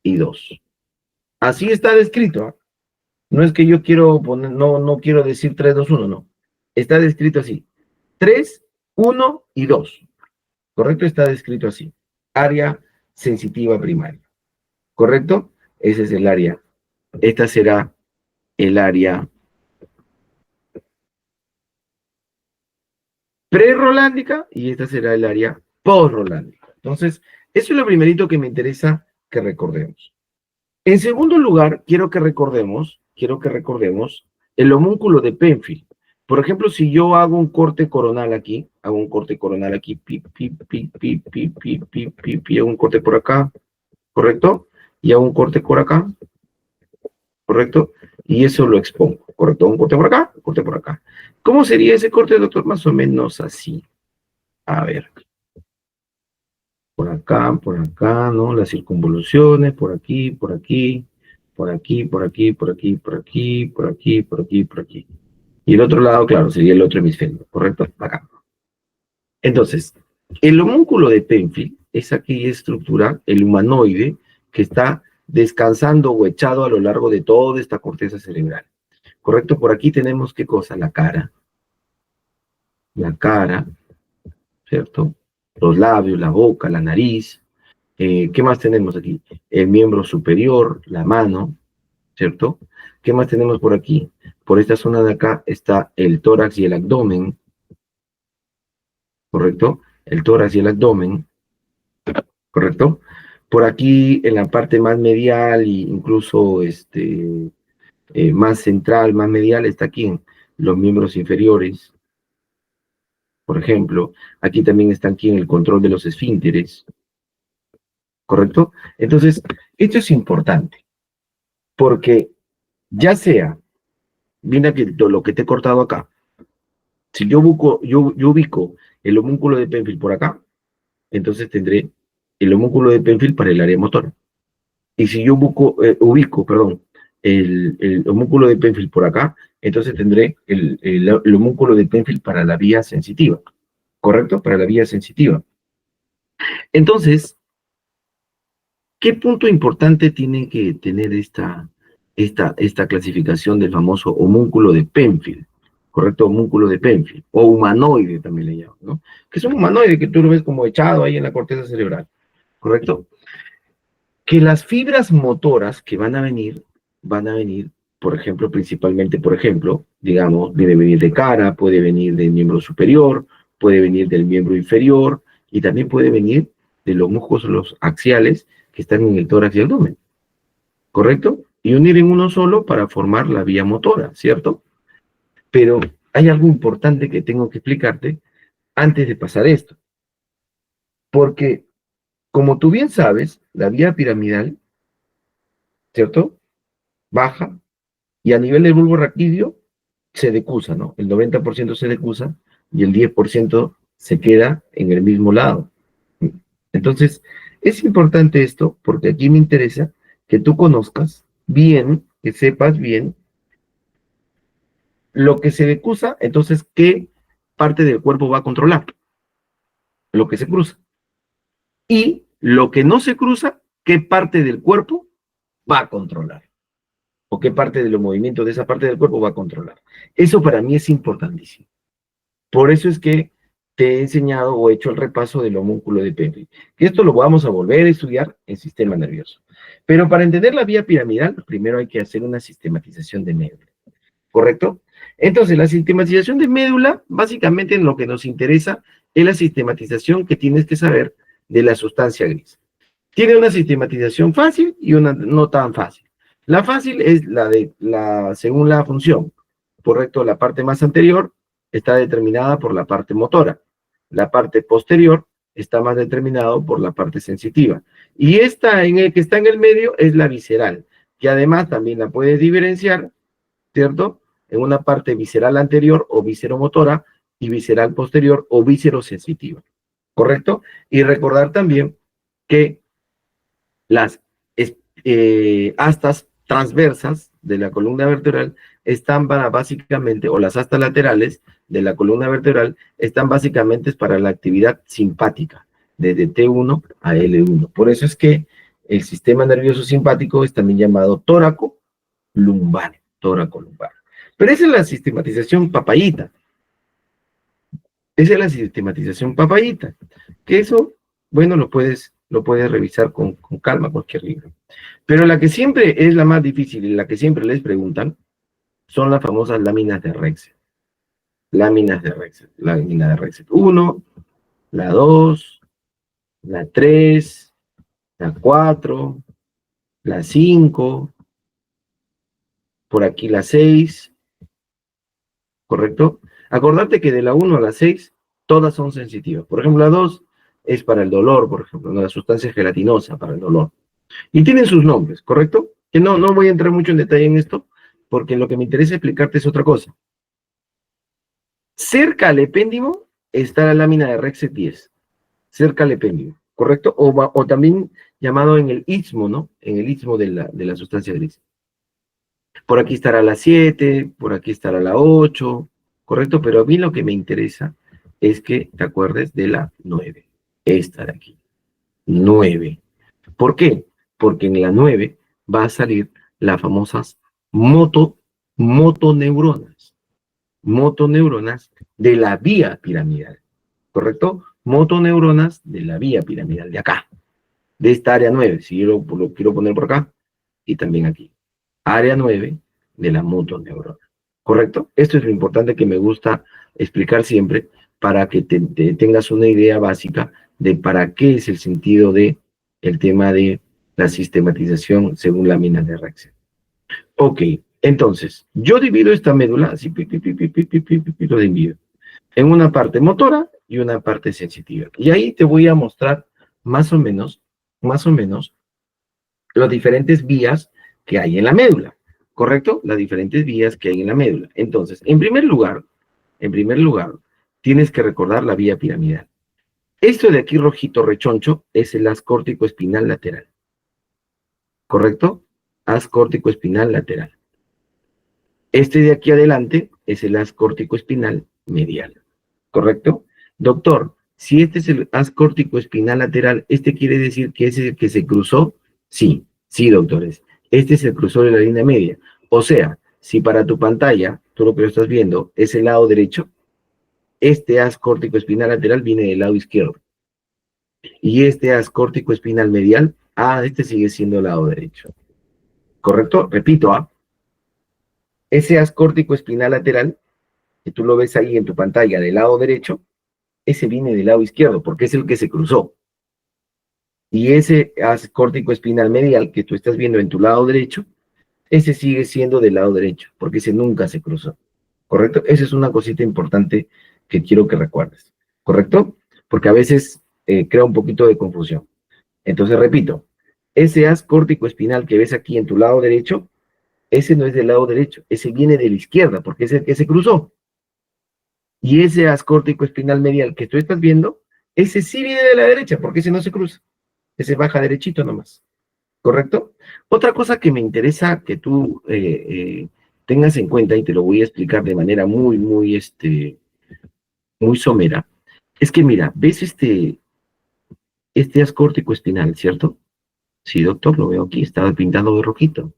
y 2. Así está descrito, ¿eh? No es que yo quiero poner, no quiero decir 3, 2, 1, no. Está descrito así. 3, 1 y 2. ¿Correcto? Está descrito así. Área sensitiva primaria. ¿Correcto? Ese es el área. Esta será el área pre-rolándica y esta será el área post-rolándica. Entonces, eso es lo primerito que me interesa que recordemos. En segundo lugar, quiero que recordemos el homúnculo de Penfield. Por ejemplo, si yo hago un corte coronal aquí, hago un corte coronal aquí, hago un corte por acá, ¿correcto? Y hago un corte por acá, ¿correcto? Y eso lo expongo, ¿correcto? Un corte por acá, un corte por acá. ¿Cómo sería ese corte, doctor? Más o menos así. A ver. Por acá, ¿no? Las circunvoluciones, por aquí, por aquí, por aquí, por aquí, por aquí, por aquí, por aquí, por aquí, por aquí. Y el otro lado, claro, sería el otro hemisferio, ¿correcto? Acá. Entonces, el homúnculo de Penfield es aquella estructura, el humanoide, que está descansando o echado a lo largo de toda esta corteza cerebral. ¿Correcto? Por aquí tenemos, ¿qué cosa? La cara, ¿cierto? Los labios, la boca, la nariz. ¿Qué más tenemos aquí? El miembro superior, la mano, ¿cierto? ¿Qué más tenemos por aquí? Por esta zona de acá está el tórax y el abdomen, ¿correcto? El tórax y el abdomen, ¿correcto? Por aquí, en la parte más medial e incluso más central, más medial, está aquí en los miembros inferiores, por ejemplo. Aquí también están aquí en el control de los esfínteres, ¿correcto? Entonces, esto es importante, porque ya sea, mira que lo que te he cortado acá, si yo ubico el homúnculo de Penfield por acá, entonces tendré el homúnculo de Penfield para el área motora. Y si yo ubico, perdón, el homúnculo de Penfield por acá, entonces tendré el homúnculo de Penfield para la vía sensitiva, ¿correcto? Para la vía sensitiva. Entonces, ¿qué punto importante tiene que tener esta clasificación del famoso homúnculo de Penfield? ¿Correcto? Homúnculo de Penfield, o humanoide también le llaman, ¿no? Que es un humanoide que tú lo ves como echado ahí en la corteza cerebral, ¿correcto? Que las fibras motoras que van a venir, por ejemplo, principalmente, por ejemplo, digamos, puede venir de cara, puede venir del miembro superior, puede venir del miembro inferior, y también puede venir de los músculos axiales que están en el tórax y el abdomen, ¿correcto? Y unir en uno solo para formar la vía motora, ¿cierto? Pero hay algo importante que tengo que explicarte antes de pasar esto, porque como tú bien sabes, la vía piramidal, ¿cierto? Baja y a nivel del bulbo raquídeo se decusa, ¿no? El 90% se decusa y el 10% se queda en el mismo lado. Entonces, es importante esto porque aquí me interesa que tú conozcas bien, que sepas bien lo que se decusa, entonces, ¿qué parte del cuerpo va a controlar? Lo que se cruza. Y lo que no se cruza, ¿qué parte del cuerpo va a controlar? O qué parte de los movimientos de esa parte del cuerpo va a controlar. Eso para mí es importantísimo. Por eso es que te he enseñado o he hecho el repaso del homúnculo de Penfield. Que esto lo vamos a volver a estudiar en sistema nervioso. Pero para entender la vía piramidal, primero hay que hacer una sistematización de médula. ¿Correcto? Entonces, la sistematización de médula, básicamente en lo que nos interesa, es la sistematización que tienes que saber de la sustancia gris. Tiene una sistematización fácil y una no tan fácil. La fácil es según la función, ¿correcto? La parte más anterior está determinada por la parte motora. La parte posterior está más determinado por la parte sensitiva. Y esta que está en el medio es la visceral, que además también la puedes diferenciar, ¿cierto? En una parte visceral anterior o visceromotora y visceral posterior o viscerosensitiva, ¿correcto? Y recordar también que las astas transversas de la columna vertebral están para básicamente, o las astas laterales de la columna vertebral están básicamente para la actividad simpática, desde T1 a L1. Por eso es que el sistema nervioso simpático es también llamado tóraco lumbar, tóraco lumbar. Pero esa es la sistematización papayita. Esa es la sistematización papayita. Que eso, bueno, lo puedes revisar con calma cualquier libro. Pero la que siempre es la más difícil y la que siempre les preguntan son las famosas láminas de Rexel. láminas de Rexet. Lámina de Rexet 1, la 2, la 3, la 4, la 5, por aquí la 6, ¿correcto? Acordate que de la 1 a la 6, todas son sensitivas. Por ejemplo, la 2 es para el dolor, por ejemplo, una sustancia gelatinosa para el dolor. Y tienen sus nombres, ¿correcto? Que no voy a entrar mucho en detalle en esto, porque lo que me interesa explicarte es otra cosa. Cerca al epéndimo está la lámina de Rexet 10, cerca al epéndimo, ¿correcto? O también llamado en el istmo, ¿no? En el istmo de la sustancia gris. Por aquí estará la 7, por aquí estará la 8, ¿correcto? Pero a mí lo que me interesa es que te acuerdes de la 9, esta de aquí, 9. ¿Por qué? Porque en la 9 va a salir las famosas motoneuronas, motoneuronas de la vía piramidal, ¿correcto? Motoneuronas de la vía piramidal, de acá, de esta área 9, si yo lo quiero poner por acá, y también aquí. Área 9 de la motoneurona, ¿correcto? Esto es lo importante que me gusta explicar siempre para que tengas una idea básica de para qué es el sentido de el tema de la sistematización según láminas de Rexet. Ok, entonces, yo divido esta médula, así, lo divido, en una parte motora y una parte sensitiva. Y ahí te voy a mostrar más o menos, las diferentes vías que hay en la médula, ¿correcto? Las diferentes vías que hay en la médula. Entonces, en primer lugar, tienes que recordar la vía piramidal. Esto de aquí rojito rechoncho es el haz córtico espinal lateral, ¿correcto? Haz córtico espinal lateral. Este de aquí adelante es el haz córtico espinal medial, ¿correcto? Doctor, si este es el haz córtico espinal lateral, ¿este quiere decir que es el que se cruzó? Sí, sí, doctores. Este es el cruzor de la línea media. O sea, si para tu pantalla, tú lo que lo estás viendo, es el lado derecho, este haz córtico espinal lateral viene del lado izquierdo. Y este haz córtico espinal medial, este sigue siendo el lado derecho. ¿Correcto? Repito, ese haz córtico espinal lateral, que tú lo ves ahí en tu pantalla del lado derecho, ese viene del lado izquierdo, porque es el que se cruzó. Y ese haz córtico espinal medial que tú estás viendo en tu lado derecho, ese sigue siendo del lado derecho, porque ese nunca se cruzó. ¿Correcto? Esa es una cosita importante que quiero que recuerdes. ¿Correcto? Porque a veces crea un poquito de confusión. Entonces, repito, ese haz córtico espinal que ves aquí en tu lado derecho, ese no es del lado derecho, ese viene de la izquierda, porque es el que se cruzó. Y ese haz córtico espinal medial que tú estás viendo, ese sí viene de la derecha, porque ese no se cruza. Ese baja derechito nomás. ¿Correcto? Otra cosa que me interesa que tú tengas en cuenta, y te lo voy a explicar de manera muy somera, es que mira, ¿ves este haz córtico espinal, cierto? Sí, doctor, lo veo aquí, estaba pintado de rojito.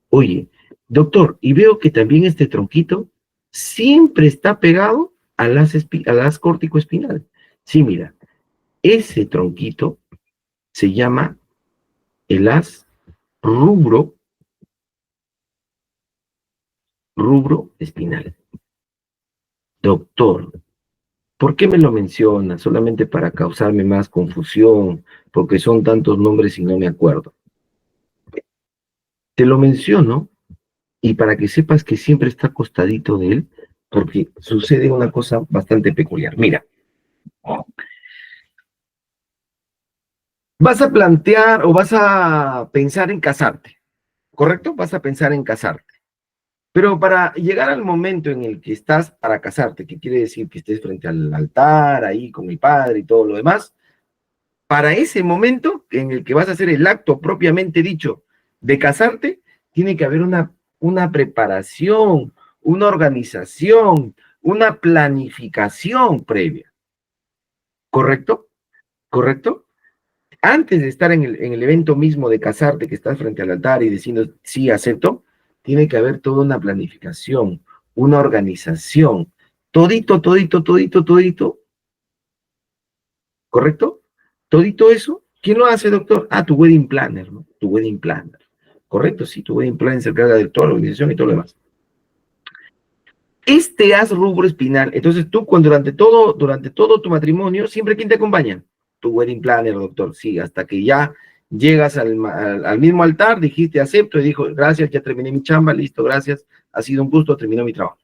Oye, doctor, y veo que también este tronquito siempre está pegado al haz córtico espinal. Sí, mira, ese tronquito se llama el haz rubro espinal. Doctor, ¿por qué me lo menciona? Solamente para causarme más confusión, porque son tantos nombres y no me acuerdo. Te lo menciono y para que sepas que siempre está acostadito de él, porque sucede una cosa bastante peculiar. Mira, vas a plantear o vas a pensar en casarte, ¿correcto? Vas a pensar en casarte. Pero para llegar al momento en el que estás para casarte, que quiere decir que estés frente al altar, ahí con el padre y todo lo demás, para ese momento en el que vas a hacer el acto propiamente dicho de casarte, tiene que haber una preparación, una organización, una planificación previa. ¿Correcto? ¿Correcto? Antes de estar en el evento mismo de casarte, que estás frente al altar y diciendo sí, acepto, tiene que haber toda una planificación, una organización, todito, ¿correcto? Todito eso, ¿quién lo hace, doctor? Tu wedding planner, ¿no? Tu wedding planner. Correcto, sí, tu wedding planner se encarga de toda la organización y todo lo demás. Este haz rubro espinal, entonces tú durante todo tu matrimonio, siempre ¿quién te acompaña? Tu wedding planner, doctor, sí, hasta que ya llegas al mismo altar, dijiste acepto y dijo, gracias, ya terminé mi chamba, listo, gracias, ha sido un gusto, terminó mi trabajo.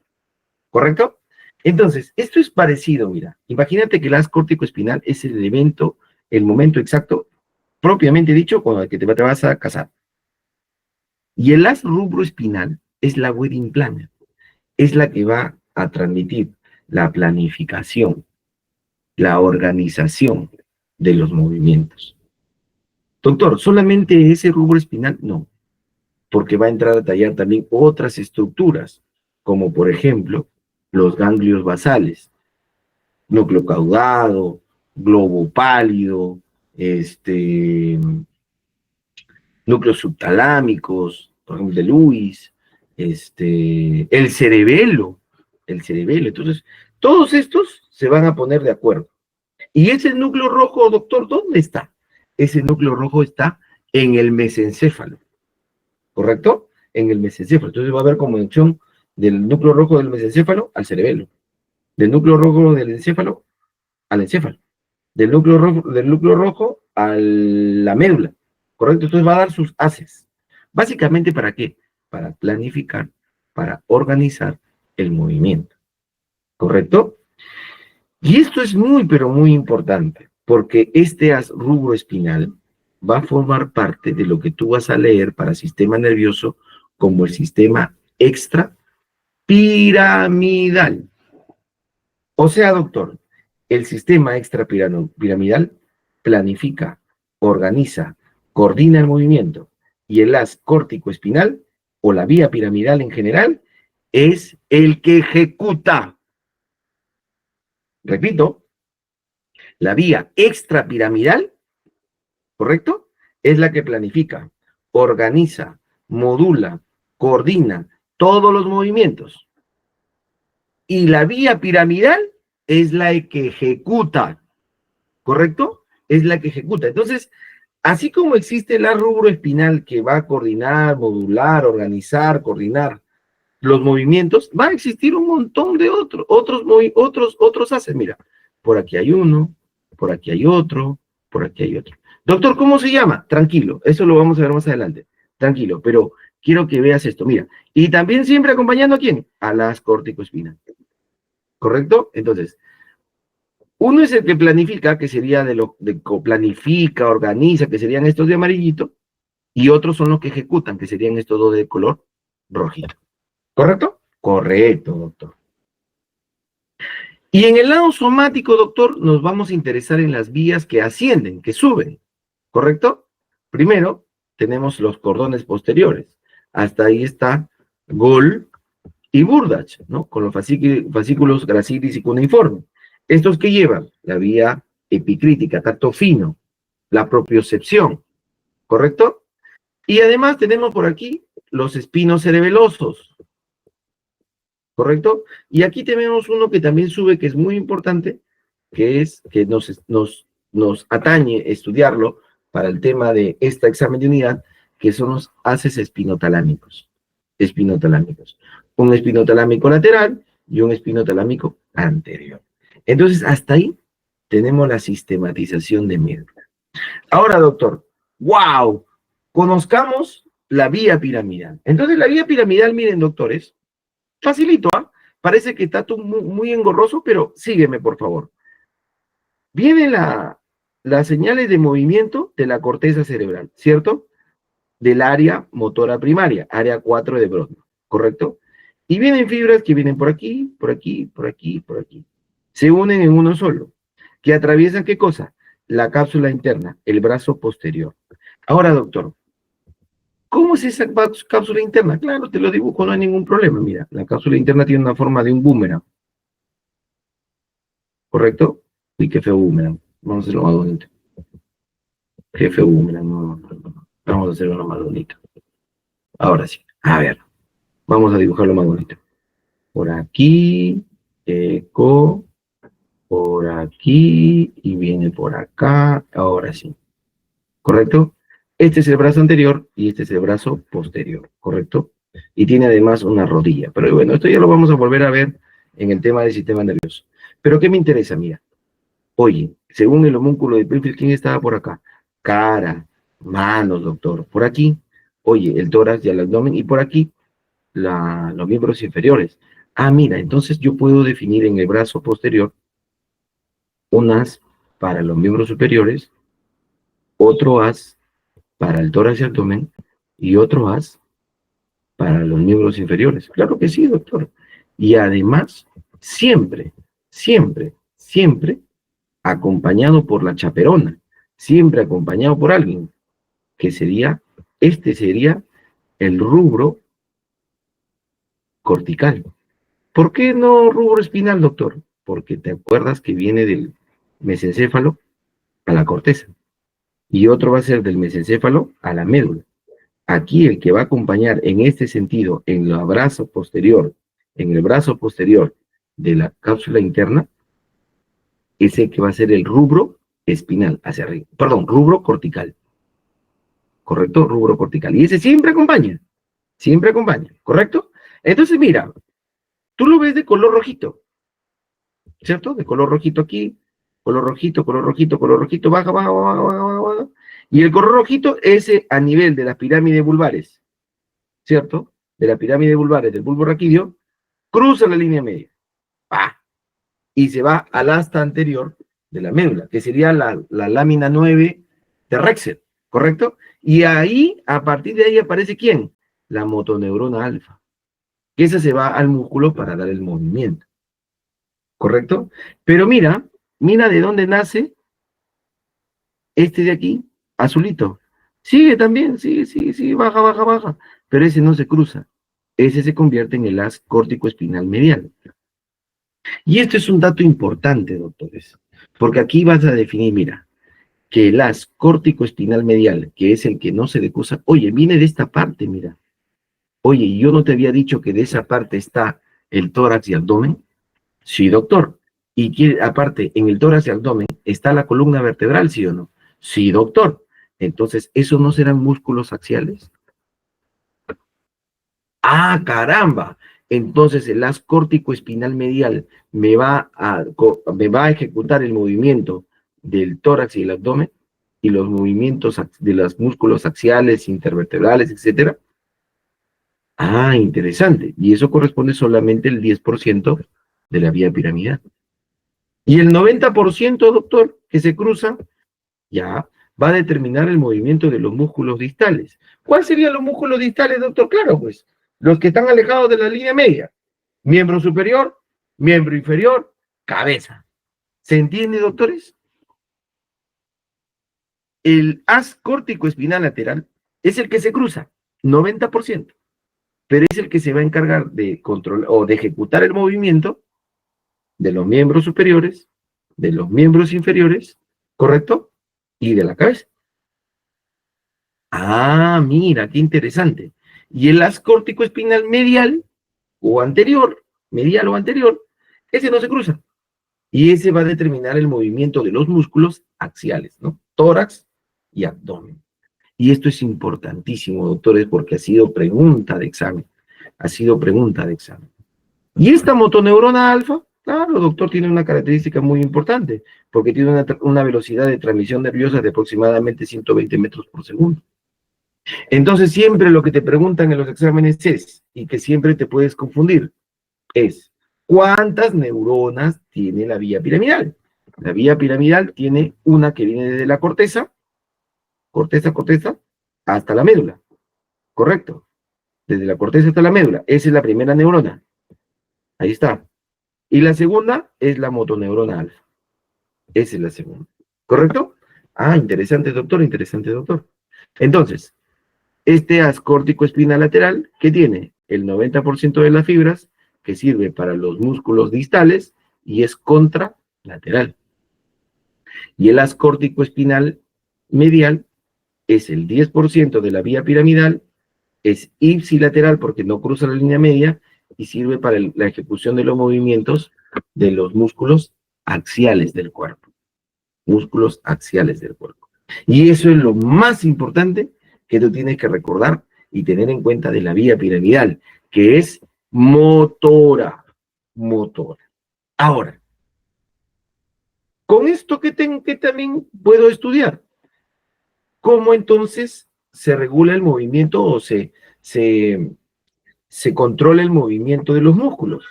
¿Correcto? Entonces, esto es parecido, mira, imagínate que el haz córtico espinal es el evento, el momento exacto, propiamente dicho, con el que te vas a casar. Y el haz rubro espinal es la wedding planner, es la que va a transmitir la planificación, la organización de los movimientos. Doctor, ¿solamente ese rubro espinal? No, porque va a entrar a tallar también otras estructuras, como por ejemplo los ganglios basales, núcleo caudado, globo pálido, núcleos subtalámicos, por ejemplo, de Lewis, el cerebelo. Entonces, todos estos se van a poner de acuerdo. ¿Y ese núcleo rojo, doctor, dónde está? Ese núcleo rojo está en el mesencéfalo, ¿correcto? En el mesencéfalo. Entonces va a haber conexión del núcleo rojo del mesencéfalo al cerebelo, del núcleo rojo del encéfalo al encéfalo, del núcleo rojo a la médula, ¿correcto? Entonces va a dar sus haces. Básicamente, ¿para qué? Para planificar, para organizar el movimiento, ¿correcto? Y esto es muy, pero muy importante, porque este haz rubro espinal va a formar parte de lo que tú vas a leer para sistema nervioso como el sistema extrapiramidal. O sea, doctor, el sistema extrapiramidal planifica, organiza, coordina el movimiento y el haz córtico espinal o la vía piramidal en general es el que ejecuta. Repito, la vía extrapiramidal, ¿correcto? Es la que planifica, organiza, modula, coordina todos los movimientos. Y la vía piramidal es la que ejecuta, ¿correcto? Es la que ejecuta. Entonces, así como existe el rubro espinal que va a coordinar, modular, organizar, coordinar los movimientos, va a existir un montón de otros haces. Mira, por aquí hay uno, por aquí hay otro, por aquí hay otro. Doctor, ¿cómo se llama? Tranquilo, eso lo vamos a ver más adelante. Tranquilo, pero quiero que veas esto. Mira, y también siempre acompañando a quién? A las córtico-espinal. ¿Correcto? Entonces, uno es el que planifica, que sería planifica, organiza, que serían estos de amarillito, y otros son los que ejecutan, que serían estos dos de color rojito. ¿Correcto? Correcto, doctor. Y en el lado somático, doctor, nos vamos a interesar en las vías que ascienden, que suben. ¿Correcto? Primero, tenemos los cordones posteriores. Hasta ahí está Gol y Burdach, ¿no? Con los fascículos gracilis y cuneiforme. ¿Estos que llevan? La vía epicrítica, tacto fino, la propiocepción, ¿correcto? Y además tenemos por aquí los espinos cerebelosos, ¿correcto? Y aquí tenemos uno que también sube, que es muy importante, que es que nos atañe estudiarlo para el tema de este examen de unidad, que son los haces espinotalámicos. Un espinotalámico lateral y un espinotalámico anterior. Entonces, hasta ahí tenemos la sistematización de médula. Ahora, doctor, ¡wow! Conozcamos la vía piramidal. Entonces, la vía piramidal, miren, doctores, facilito, ¿ah? Parece que está muy engorroso, pero sígueme, por favor. Vienen las señales de movimiento de la corteza cerebral, ¿cierto? Del área motora primaria, área 4 de Brodmann, ¿correcto? Y vienen fibras que vienen por aquí, por aquí, por aquí, por aquí. Se unen en uno solo, que atraviesan ¿qué cosa? La cápsula interna, el brazo posterior. Ahora, doctor, ¿cómo es esa cápsula interna? Claro, te lo dibujo, no hay ningún problema. Mira, la cápsula interna tiene una forma de un boomerang, ¿correcto? Y qué feo boomerang. Vamos a hacerlo más bonito. Qué feo boomerang, no. Vamos a hacerlo más bonito. Ahora sí, a ver, vamos a dibujarlo más bonito. Por aquí, eco, por aquí, y viene por acá, ahora sí. ¿Correcto? Este es el brazo anterior y este es el brazo posterior, ¿correcto? Y tiene además una rodilla. Pero bueno, esto ya lo vamos a volver a ver en el tema del sistema nervioso. Pero ¿qué me interesa? Mira, oye, según el homúnculo de Pilfield, ¿quién estaba por acá? Cara, manos, doctor. Por aquí, oye, el tórax y el abdomen. Y por aquí, los miembros inferiores. Ah, mira, entonces yo puedo definir en el brazo posterior un as para los miembros superiores, otro as para el tórax y abdomen y otro as para los miembros inferiores. Claro que sí, doctor. Y además, siempre, siempre, siempre acompañado por la chaperona, siempre acompañado por alguien, que sería, este sería el rubro cortical. ¿Por qué no rubro espinal, doctor? Porque te acuerdas que viene del mesencéfalo a la corteza y otro va a ser del mesencéfalo a la médula. Aquí el que va a acompañar en este sentido, en el brazo posterior, de la cápsula interna, es el que va a ser el rubro espinal hacia arriba. Perdón, rubro cortical. ¿Correcto? Rubro cortical. Y ese siempre acompaña, ¿correcto? Entonces, mira, tú lo ves de color rojito, ¿cierto? De color rojito aquí, color rojito, color rojito, color rojito, baja, baja, baja, baja, baja, baja. Y el color rojito es a nivel de las pirámides vulvares, ¿cierto? De la pirámide vulvares, del bulbo raquídeo, cruza la línea media, ¡pah! Y se va al asta anterior de la médula, que sería la lámina 9 de Rexel, ¿correcto? Y ahí, a partir de ahí aparece ¿quién? La motoneurona alfa, que esa se va al músculo para dar el movimiento, ¿correcto? Pero mira, mira de dónde nace este de aquí, azulito. Sigue también, sigue, sigue, sigue, baja, baja, baja, pero ese no se cruza. Ese se convierte en el haz córtico-espinal medial. Y esto es un dato importante, doctores, porque aquí vas a definir, mira, que el haz córtico-espinal medial, que es el que no se le cruza, oye, viene de esta parte, mira. Oye, ¿yo no te había dicho que de esa parte está el tórax y abdomen? Sí, doctor. Y que aparte, en el tórax y abdomen está la columna vertebral, ¿sí o no? Sí, doctor. Entonces, ¿esos no serán músculos axiales? ¡Ah, caramba! Entonces, el haz córtico-espinal medial me va a ejecutar el movimiento del tórax y el abdomen y los movimientos de los músculos axiales, intervertebrales, etcétera. Ah, interesante. Y eso corresponde solamente al 10% de la vía piramidal. Y el 90%, doctor, que se cruza, ya va a determinar el movimiento de los músculos distales. ¿Cuáles serían los músculos distales, doctor? Claro, pues, los que están alejados de la línea media. Miembro superior, miembro inferior, cabeza. ¿Se entiende, doctores? El haz córtico espinal lateral es el que se cruza, 90%, pero es el que se va a encargar de controlar o de ejecutar el movimiento de los miembros superiores, de los miembros inferiores, ¿correcto? Y de la cabeza. Ah, mira, qué interesante. Y el haz córtico espinal medial o anterior, medial o anterior, ese no se cruza. Y ese va a determinar el movimiento de los músculos axiales, ¿no? Tórax y abdomen. Y esto es importantísimo, doctores, porque ha sido pregunta de examen. Ha sido pregunta de examen. Y esta motoneurona alfa, claro, doctor, tiene una característica muy importante, porque tiene una velocidad de transmisión nerviosa de aproximadamente 120 metros por segundo. Entonces, siempre lo que te preguntan en los exámenes es, y que siempre te puedes confundir, es, ¿cuántas neuronas tiene la vía piramidal? La vía piramidal tiene una que viene desde la corteza, corteza, hasta la médula, ¿correcto? Desde la corteza hasta la médula, esa es la primera neurona, ahí está. Y la segunda es la motoneurona alfa, esa es la segunda, ¿correcto? Ah, interesante, doctor, interesante, doctor. Entonces, este haz córtico espinal lateral, que tiene el 90% de las fibras, que sirve para los músculos distales y es contralateral. Y el haz córtico espinal medial es el 10% de la vía piramidal, es ipsilateral porque no cruza la línea media y sirve para la ejecución de los movimientos de los músculos axiales del cuerpo. Músculos axiales del cuerpo. Y eso es lo más importante que tú tienes que recordar y tener en cuenta de la vía piramidal, que es motora. Motora. Ahora, con esto que también puedo estudiar, ¿cómo entonces se regula el movimiento o se controla el movimiento de los músculos?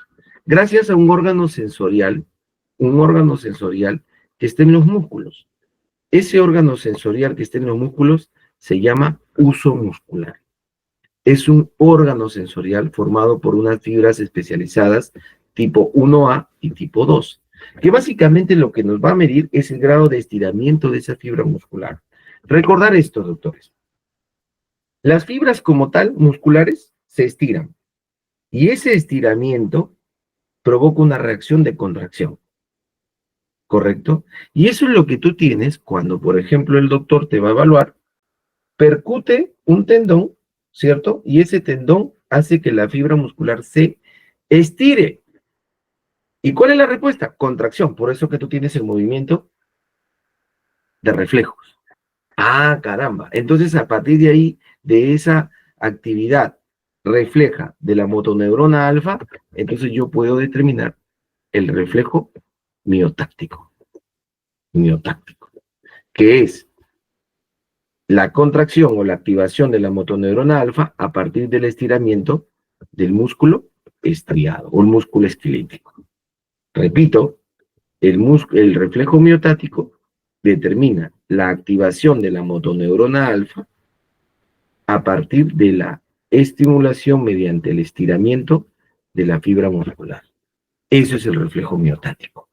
Gracias a un órgano sensorial que está en los músculos. Ese órgano sensorial que está en los músculos se llama huso muscular. Es un órgano sensorial formado por unas fibras especializadas tipo 1A y tipo 2, que básicamente lo que nos va a medir es el grado de estiramiento de esa fibra muscular. Recordar esto, doctores. Las fibras como tal, musculares, se estiran. Y ese estiramiento provoca una reacción de contracción. ¿Correcto? Y eso es lo que tú tienes cuando, por ejemplo, el doctor te va a evaluar, percute un tendón, ¿cierto? Y ese tendón hace que la fibra muscular se estire. ¿Y cuál es la respuesta? Contracción. Por eso que tú tienes el movimiento de reflejos. Ah, caramba. Entonces, a partir de ahí, de esa actividad refleja de la motoneurona alfa, entonces yo puedo determinar el reflejo miotáctico. Miotáctico. Que es la contracción o la activación de la motoneurona alfa a partir del estiramiento del músculo estriado o el músculo esquelético. Repito, el reflejo miotático determina la activación de la motoneurona alfa a partir de la estimulación mediante el estiramiento de la fibra muscular. Eso es el reflejo miotático.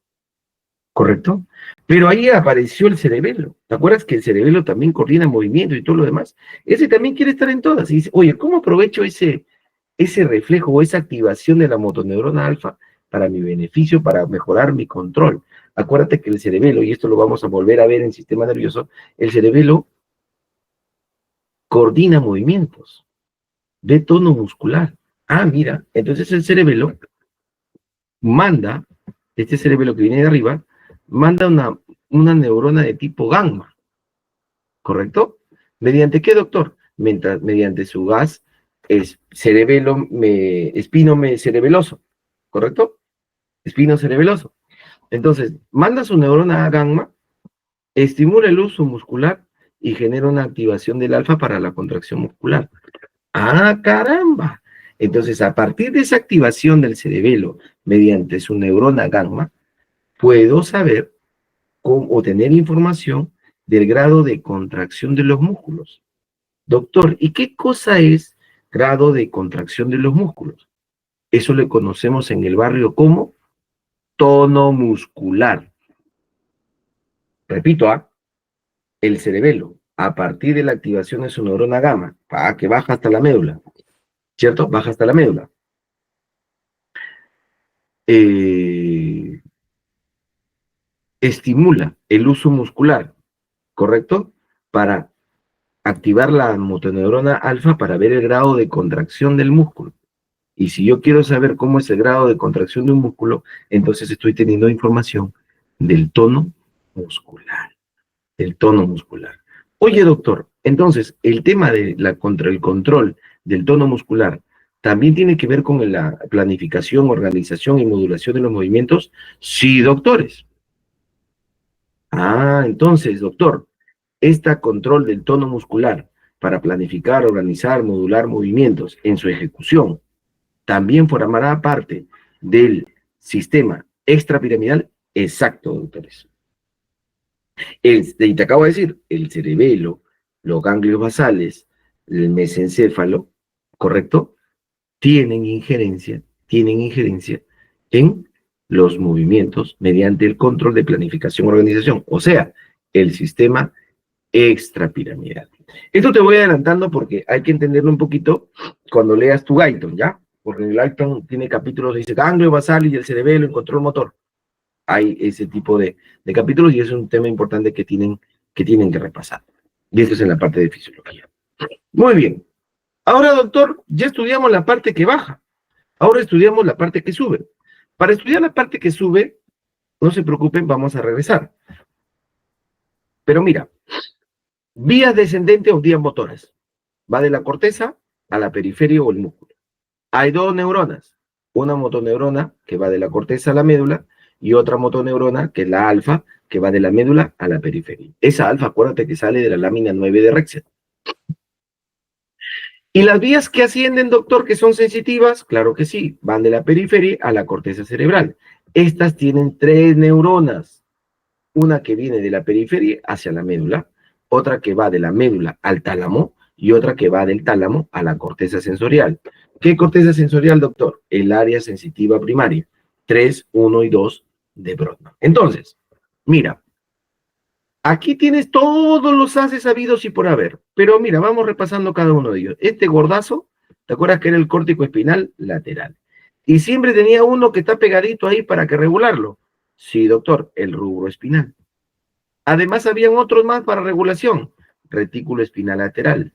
¿Correcto? Pero ahí apareció el cerebelo. ¿Te acuerdas que el cerebelo también coordina movimiento y todo lo demás? Ese también quiere estar en todas. Y dice, oye, ¿cómo aprovecho ese reflejo o esa activación de la motoneurona alfa para mi beneficio, para mejorar mi control? Acuérdate que el cerebelo, y esto lo vamos a volver a ver en el sistema nervioso, el cerebelo coordina movimientos de tono muscular. Ah, mira, entonces el cerebelo manda, este cerebelo que viene de arriba, manda una neurona de tipo gamma, ¿correcto? ¿Mediante qué, doctor? Mediante su gas espino-cerebeloso, ¿correcto? Espino-cerebeloso. Entonces, manda su neurona gamma, estimula el uso muscular y genera una activación del alfa para la contracción muscular. ¡Ah, caramba! Entonces, a partir de esa activación del cerebelo mediante su neurona gamma, puedo saber o tener información del grado de contracción de los músculos. Doctor, ¿y qué cosa es grado de contracción de los músculos? Eso le conocemos en el barrio como tono muscular. Repito, el cerebelo, a partir de la activación de su neurona gamma, que baja hasta la médula, ¿cierto? Baja hasta la médula. Estimula el uso muscular, ¿correcto? Para activar la motoneurona alfa para ver el grado de contracción del músculo. Y si yo quiero saber cómo es el grado de contracción de un músculo, entonces estoy teniendo información del tono muscular. Del tono muscular. Oye, doctor, entonces, el tema de el control del tono muscular también tiene que ver con la planificación, organización y modulación de los movimientos. Sí, doctores. Ah, entonces, doctor, este control del tono muscular para planificar, organizar, modular movimientos en su ejecución también formará parte del sistema extrapiramidal. Exacto, doctores. Y te acabo de decir, el cerebelo, los ganglios basales, el mesencéfalo, ¿correcto? Tienen injerencia en los movimientos mediante el control de planificación organización, o sea, el sistema extrapiramidal. Esto te voy adelantando porque hay que entenderlo un poquito cuando leas tu Guyton, ¿ya? Porque el Guyton tiene capítulos, dice ganglio basal y el cerebelo en control motor. Hay ese tipo de capítulos y es un tema importante que tienen que repasar. Y esto es en la parte de fisiología. Muy bien. Ahora, doctor, ya estudiamos la parte que baja. Ahora estudiamos la parte que sube. Para estudiar la parte que sube, no se preocupen, vamos a regresar. Pero mira, vías descendentes o vías motoras. Va de la corteza a la periferia o el músculo. Hay dos neuronas, una motoneurona que va de la corteza a la médula y otra motoneurona que es la alfa que va de la médula a la periferia. Esa alfa, acuérdate que sale de la lámina 9 de Rexet. ¿Y las vías que ascienden, doctor, que son sensitivas? Claro que sí, van de la periferia a la corteza cerebral. Estas tienen tres neuronas, una que viene de la periferia hacia la médula, otra que va de la médula al tálamo y otra que va del tálamo a la corteza sensorial. ¿Qué corteza sensorial, doctor? El área sensitiva primaria, 3, 1 y 2 de Brodmann. Entonces, mira, aquí tienes todos los haces habidos y por haber, pero mira, vamos repasando cada uno de ellos. Este gordazo, ¿te acuerdas que era el córtico espinal lateral? Y siempre tenía uno que está pegadito ahí para que regularlo. Sí, doctor, el rubro espinal. Además, habían otros más para regulación. Retículo espinal lateral,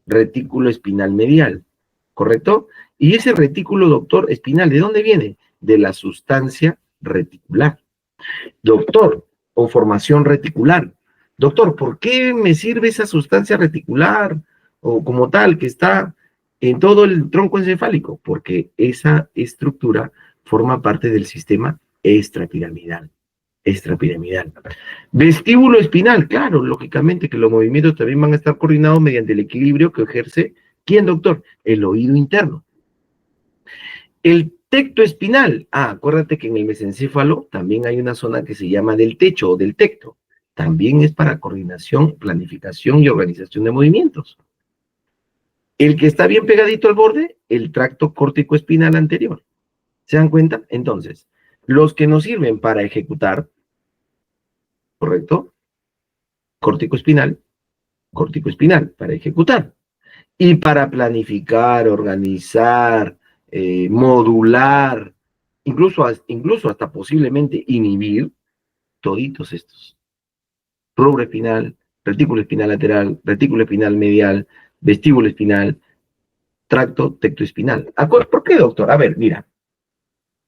retículo espinal medial, ¿correcto? Y ese retículo, doctor, espinal, ¿de dónde viene? De la sustancia reticular. Doctor, o formación reticular. Doctor, ¿por qué me sirve esa sustancia reticular o como tal que está en todo el tronco encefálico? Porque esa estructura forma parte del sistema extrapiramidal. Extrapiramidal. Vestíbulo espinal, claro, lógicamente que los movimientos también van a estar coordinados mediante el equilibrio que ejerce, ¿quién, doctor? El oído interno. El tecto espinal, acuérdate que en el mesencéfalo también hay una zona que se llama del techo o del tecto. También es para coordinación, planificación y organización de movimientos. El que está bien pegadito al borde, el tracto córtico espinal anterior. ¿Se dan cuenta? Entonces, los que nos sirven para ejecutar, ¿correcto? Córtico espinal, para ejecutar. Y para planificar, organizar, modular, incluso hasta posiblemente inhibir toditos estos. Rubro espinal, retículo espinal lateral, retículo espinal medial, vestíbulo espinal, tracto tectoespinal. ¿Por qué, doctor? A ver, mira,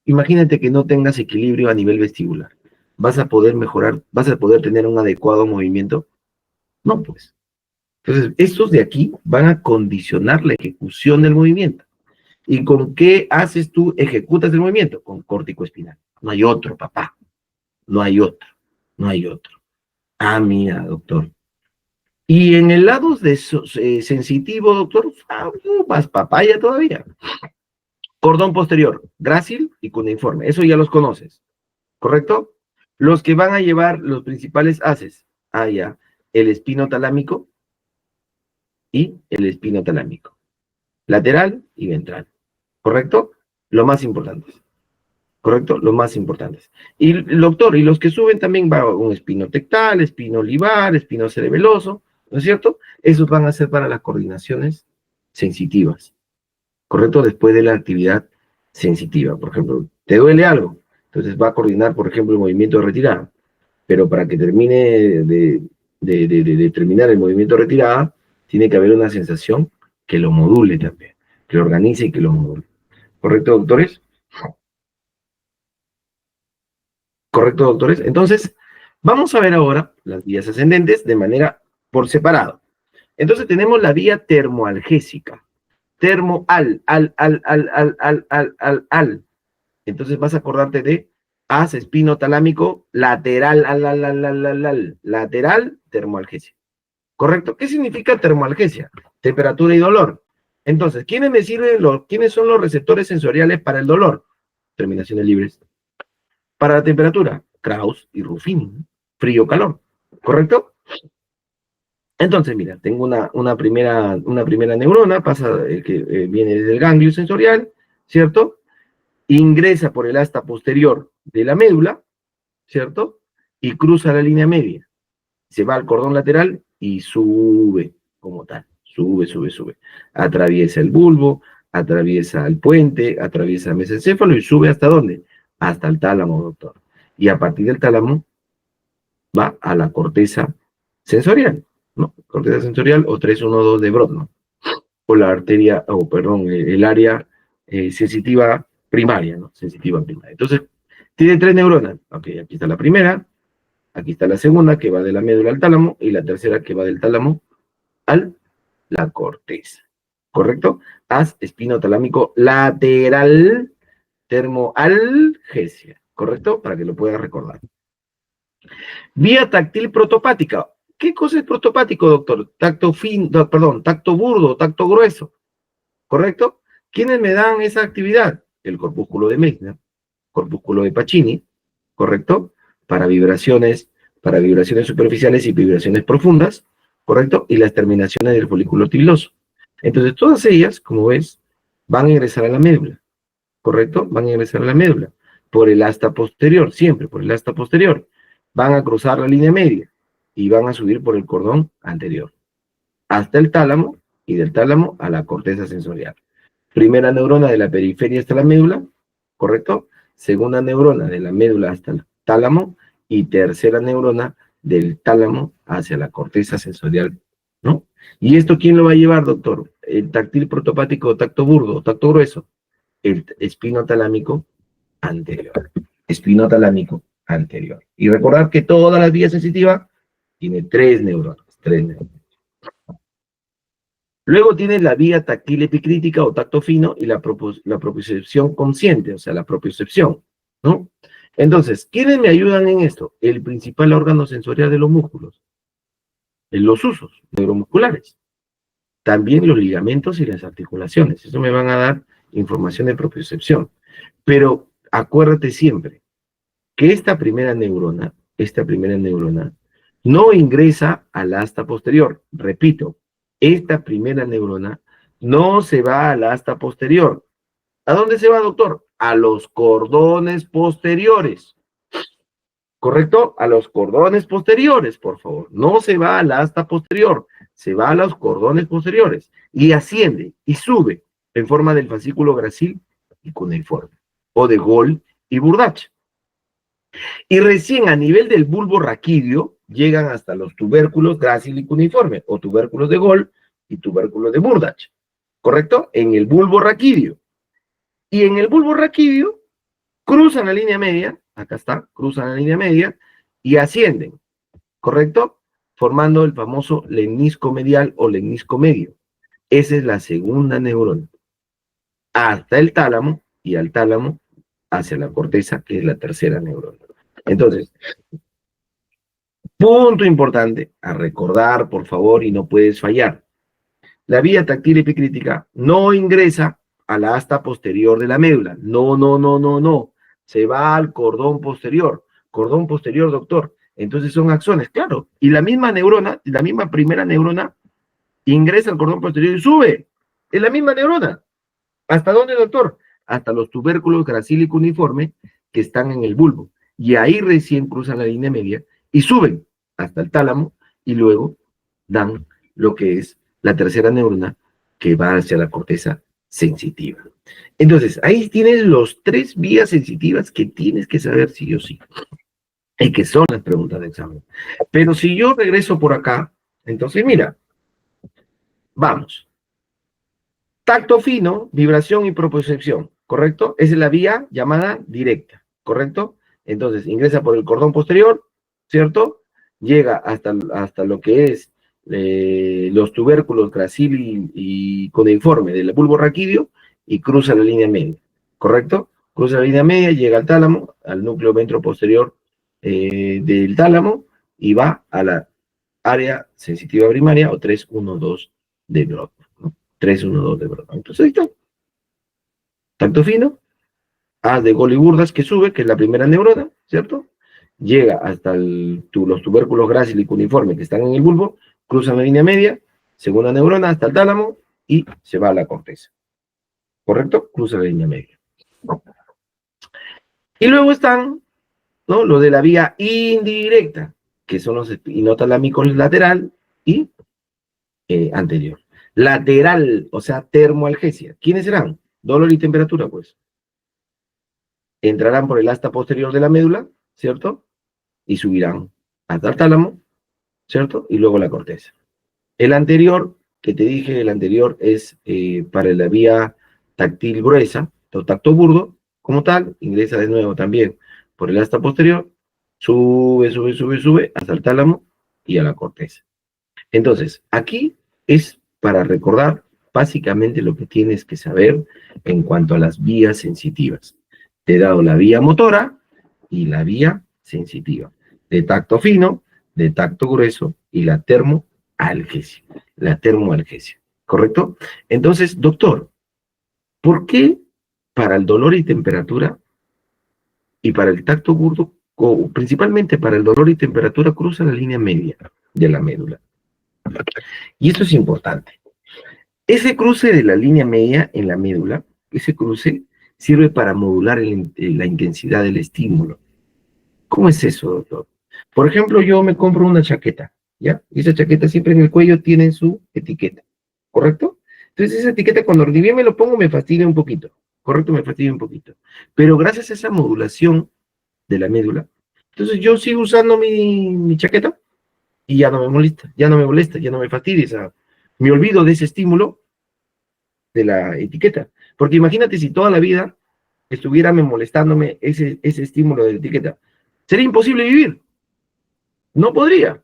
imagínate que no tengas equilibrio a nivel vestibular. ¿Vas a poder mejorar, vas a poder tener un adecuado movimiento? No, pues. Entonces, estos de aquí van a condicionar la ejecución del movimiento. ¿Y con qué haces tú, ejecutas el movimiento? Con córtico espinal. No hay otro, papá. No hay otro. No hay otro. Ah, mira, doctor. Y en el lado de sensitivo, doctor, más papaya todavía. Cordón posterior, grácil y cuneiforme. Eso ya los conoces, ¿correcto? Los que van a llevar los principales haces. Ya. El espino talámico y el espino talámico. Lateral y ventral. ¿Correcto? Lo más importante. ¿Correcto? Lo más importante. Y doctor, y los que suben también va un espino tectal, espino olivar, espino cerebeloso, ¿no es cierto? Esos van a ser para las coordinaciones sensitivas. ¿Correcto? Después de la actividad sensitiva. Por ejemplo, ¿te duele algo? Entonces va a coordinar, por ejemplo, el movimiento de retirada. Pero para que termine de terminar el movimiento de retirada, tiene que haber una sensación que lo module también, que lo organice y que lo module. ¿Correcto, doctores? ¿Correcto, doctores? Entonces, vamos a ver ahora las vías ascendentes de manera por separado. Entonces tenemos la vía termoalgésica. Al. Entonces vas a acordarte de haz espino talámico lateral, lateral, termoalgesia. ¿Correcto? ¿Qué significa termoalgesia? Temperatura y dolor. Entonces, ¿quiénes son los receptores sensoriales para el dolor? Terminaciones libres. Para la temperatura, Krauss y Ruffini. Frío-calor. ¿Correcto? Entonces, mira, tengo una primera neurona, que viene desde el ganglio sensorial, ¿cierto? Ingresa por el asta posterior de la médula, ¿cierto? Y cruza la línea media. Se va al cordón lateral y sube como tal. Sube. Atraviesa el bulbo, atraviesa el puente, atraviesa el mesencéfalo y sube ¿hasta dónde? Hasta el tálamo, doctor. Y a partir del tálamo va a la corteza sensorial, ¿no? Corteza sensorial o 312 de Brodmann. O la arteria, el área sensitiva primaria, ¿no? Sensitiva primaria. Entonces, tiene tres neuronas. Ok, aquí está la primera, aquí está la segunda, que va de la médula al tálamo, y la tercera que va del tálamo a la corteza. ¿correcto? Haz espinotalámico lateral termoalgesia, ¿correcto? Para que lo puedas recordar. Vía táctil protopática. ¿Qué cosa es protopático, doctor? Tacto fino, perdón, tacto burdo, tacto grueso, ¿correcto? ¿Quiénes me dan esa actividad? El corpúsculo de Meissner, corpúsculo de Pacini, ¿correcto? Para vibraciones superficiales y vibraciones profundas, ¿correcto? Y las terminaciones del folículo tibiloso. Entonces, todas ellas, como ves, van a ingresar a la médula, ¿correcto? Van a ingresar a la médula por el asta posterior, siempre por el asta posterior. Van a cruzar la línea media y van a subir por el cordón anterior hasta el tálamo y del tálamo a la corteza sensorial. Primera neurona de la periferia hasta la médula, ¿correcto? Segunda neurona de la médula hasta el tálamo y tercera neurona del tálamo hacia la corteza sensorial, ¿no? ¿Y esto quién lo va a llevar, doctor? ¿El táctil protopático, tacto burdo, tacto grueso? El espinotalámico anterior. Espinotalámico anterior. Y recordar que todas las vías sensitivas tienen tres neuronas. Luego tienes la vía táctil epicrítica o tacto fino y la propiocepción consciente, o sea, la propiocepción, ¿no? Entonces, ¿quiénes me ayudan en esto? El principal órgano sensorial de los músculos, los usos neuromusculares, también los ligamentos y las articulaciones. Eso me van a dar información de propiocepción. Pero acuérdate siempre que esta primera neurona, no ingresa al asta posterior. Repito, esta primera neurona no se va al asta posterior. ¿A dónde se va, doctor? A los cordones posteriores. ¿Correcto? A los cordones posteriores, por favor. No se va al asta posterior, se va a los cordones posteriores. Y asciende y sube en forma del fascículo gracil y cuneiforme. O de Gol y Burdach. Y recién a nivel del bulbo raquídeo llegan hasta los tubérculos grácil y cuneiforme, o tubérculos de Gol y tubérculos de Burdach, ¿correcto? En el bulbo raquídeo. Y en el bulbo raquídeo cruzan la línea media, acá está, cruzan la línea media y ascienden, ¿correcto? Formando el famoso lemnisco medial o lemnisco medio. Esa es la segunda neurona. Hasta el tálamo y al tálamo hacia la corteza, que es la tercera neurona. Entonces, punto importante a recordar, por favor, y no puedes fallar. La vía táctil epicrítica no ingresa a la asta posterior de la médula. No, no, no, no, no. Se va al cordón posterior. Cordón posterior, doctor. Entonces son axones, claro. Y la misma neurona, la misma primera neurona, ingresa al cordón posterior y sube. Es la misma neurona. ¿Hasta dónde, doctor? Hasta los tubérculos gracil y cuneiforme que están en el bulbo. Y ahí recién cruzan la línea media y suben hasta el tálamo y luego dan lo que es la tercera neurona que va hacia la corteza sensitiva. Entonces, ahí tienes los tres vías sensitivas que tienes que saber sí o sí. Y que son las preguntas de examen. Pero si yo regreso por acá, entonces mira, vamos. Tacto fino, vibración y propiocepción, ¿correcto? Esa es la vía llamada directa, ¿correcto? Entonces, ingresa por el cordón posterior, ¿cierto? Llega hasta lo que es los tubérculos gracil y cuneiforme del bulbo raquídeo y cruza la línea media, ¿correcto? Cruza la línea media, llega al tálamo, al núcleo ventroposterior del tálamo y va a la área sensitiva primaria o 312 de Brodmann, ¿no? 312 de Brodmann. Entonces ahí está. Tacto fino, haz de Gol y Burdach que sube, que es la primera neurona, ¿cierto? Llega hasta los tubérculos grácil y cuneiforme que están en el bulbo, cruzan la línea media, segunda neurona hasta el tálamo y se va a la corteza. ¿Correcto? Cruza la línea media. Y luego están, ¿no?, lo de la vía indirecta, que son los espinotalámicos lateral y anterior. Lateral, o sea, termoalgesia. ¿Quiénes serán? Dolor y temperatura, pues. Entrarán por el asta posterior de la médula, ¿cierto? Y subirán hasta el tálamo, ¿cierto? Y luego la corteza. El anterior, que te dije, el anterior es para la vía táctil gruesa, o tacto burdo, como tal, ingresa de nuevo también por el asta posterior, sube, sube, sube, sube, hasta el tálamo y a la corteza. Entonces, aquí es para recordar básicamente lo que tienes que saber en cuanto a las vías sensitivas. Te he dado la vía motora y la vía sensitiva, de tacto fino, de tacto grueso y la termoalgesia. La termoalgesia, ¿correcto? Entonces, doctor, ¿por qué para el dolor y temperatura y para el tacto burdo, o principalmente para el dolor y temperatura, cruza la línea media de la médula? Y esto es importante. Ese cruce de la línea media en la médula, ese cruce sirve para modular la intensidad del estímulo. ¿Cómo es eso, doctor? Por ejemplo, yo me compro una chaqueta, ¿ya? Y esa chaqueta siempre en el cuello tiene su etiqueta, ¿correcto? Entonces esa etiqueta cuando ni bien me lo pongo me fastidia un poquito, ¿correcto? Me fastidia un poquito. Pero gracias a esa modulación de la médula, entonces yo sigo usando mi chaqueta y ya no me molesta, ya no me molesta, ya no me fastidia. O sea, me olvido de ese estímulo de la etiqueta. Porque imagínate si toda la vida estuviera molestándome ese estímulo de la etiqueta. Sería imposible vivir. No podría.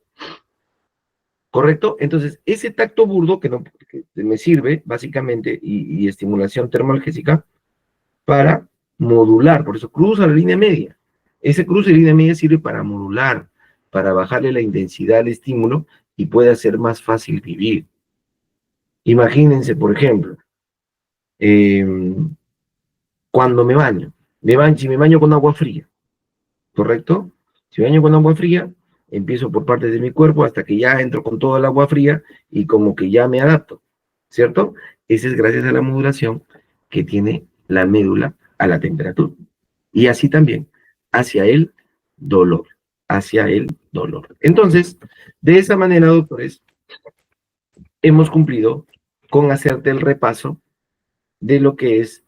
¿Correcto? Entonces, ese tacto burdo que me sirve básicamente y estimulación termoalgésica para modular, por eso cruza la línea media. Ese cruce de línea media sirve para modular, para bajarle la intensidad al estímulo y puede hacer más fácil vivir. Imagínense, por ejemplo, eh, cuando si me baño con agua fría, ¿correcto? Si me baño con agua fría, empiezo por partes de mi cuerpo hasta que ya entro con toda el agua fría y como que ya me adapto, ¿cierto? Ese es gracias a la modulación que tiene la médula a la temperatura. Y así también hacia el dolor, hacia el dolor. Entonces, de esa manera, doctores, hemos cumplido con hacerte el repaso de lo que es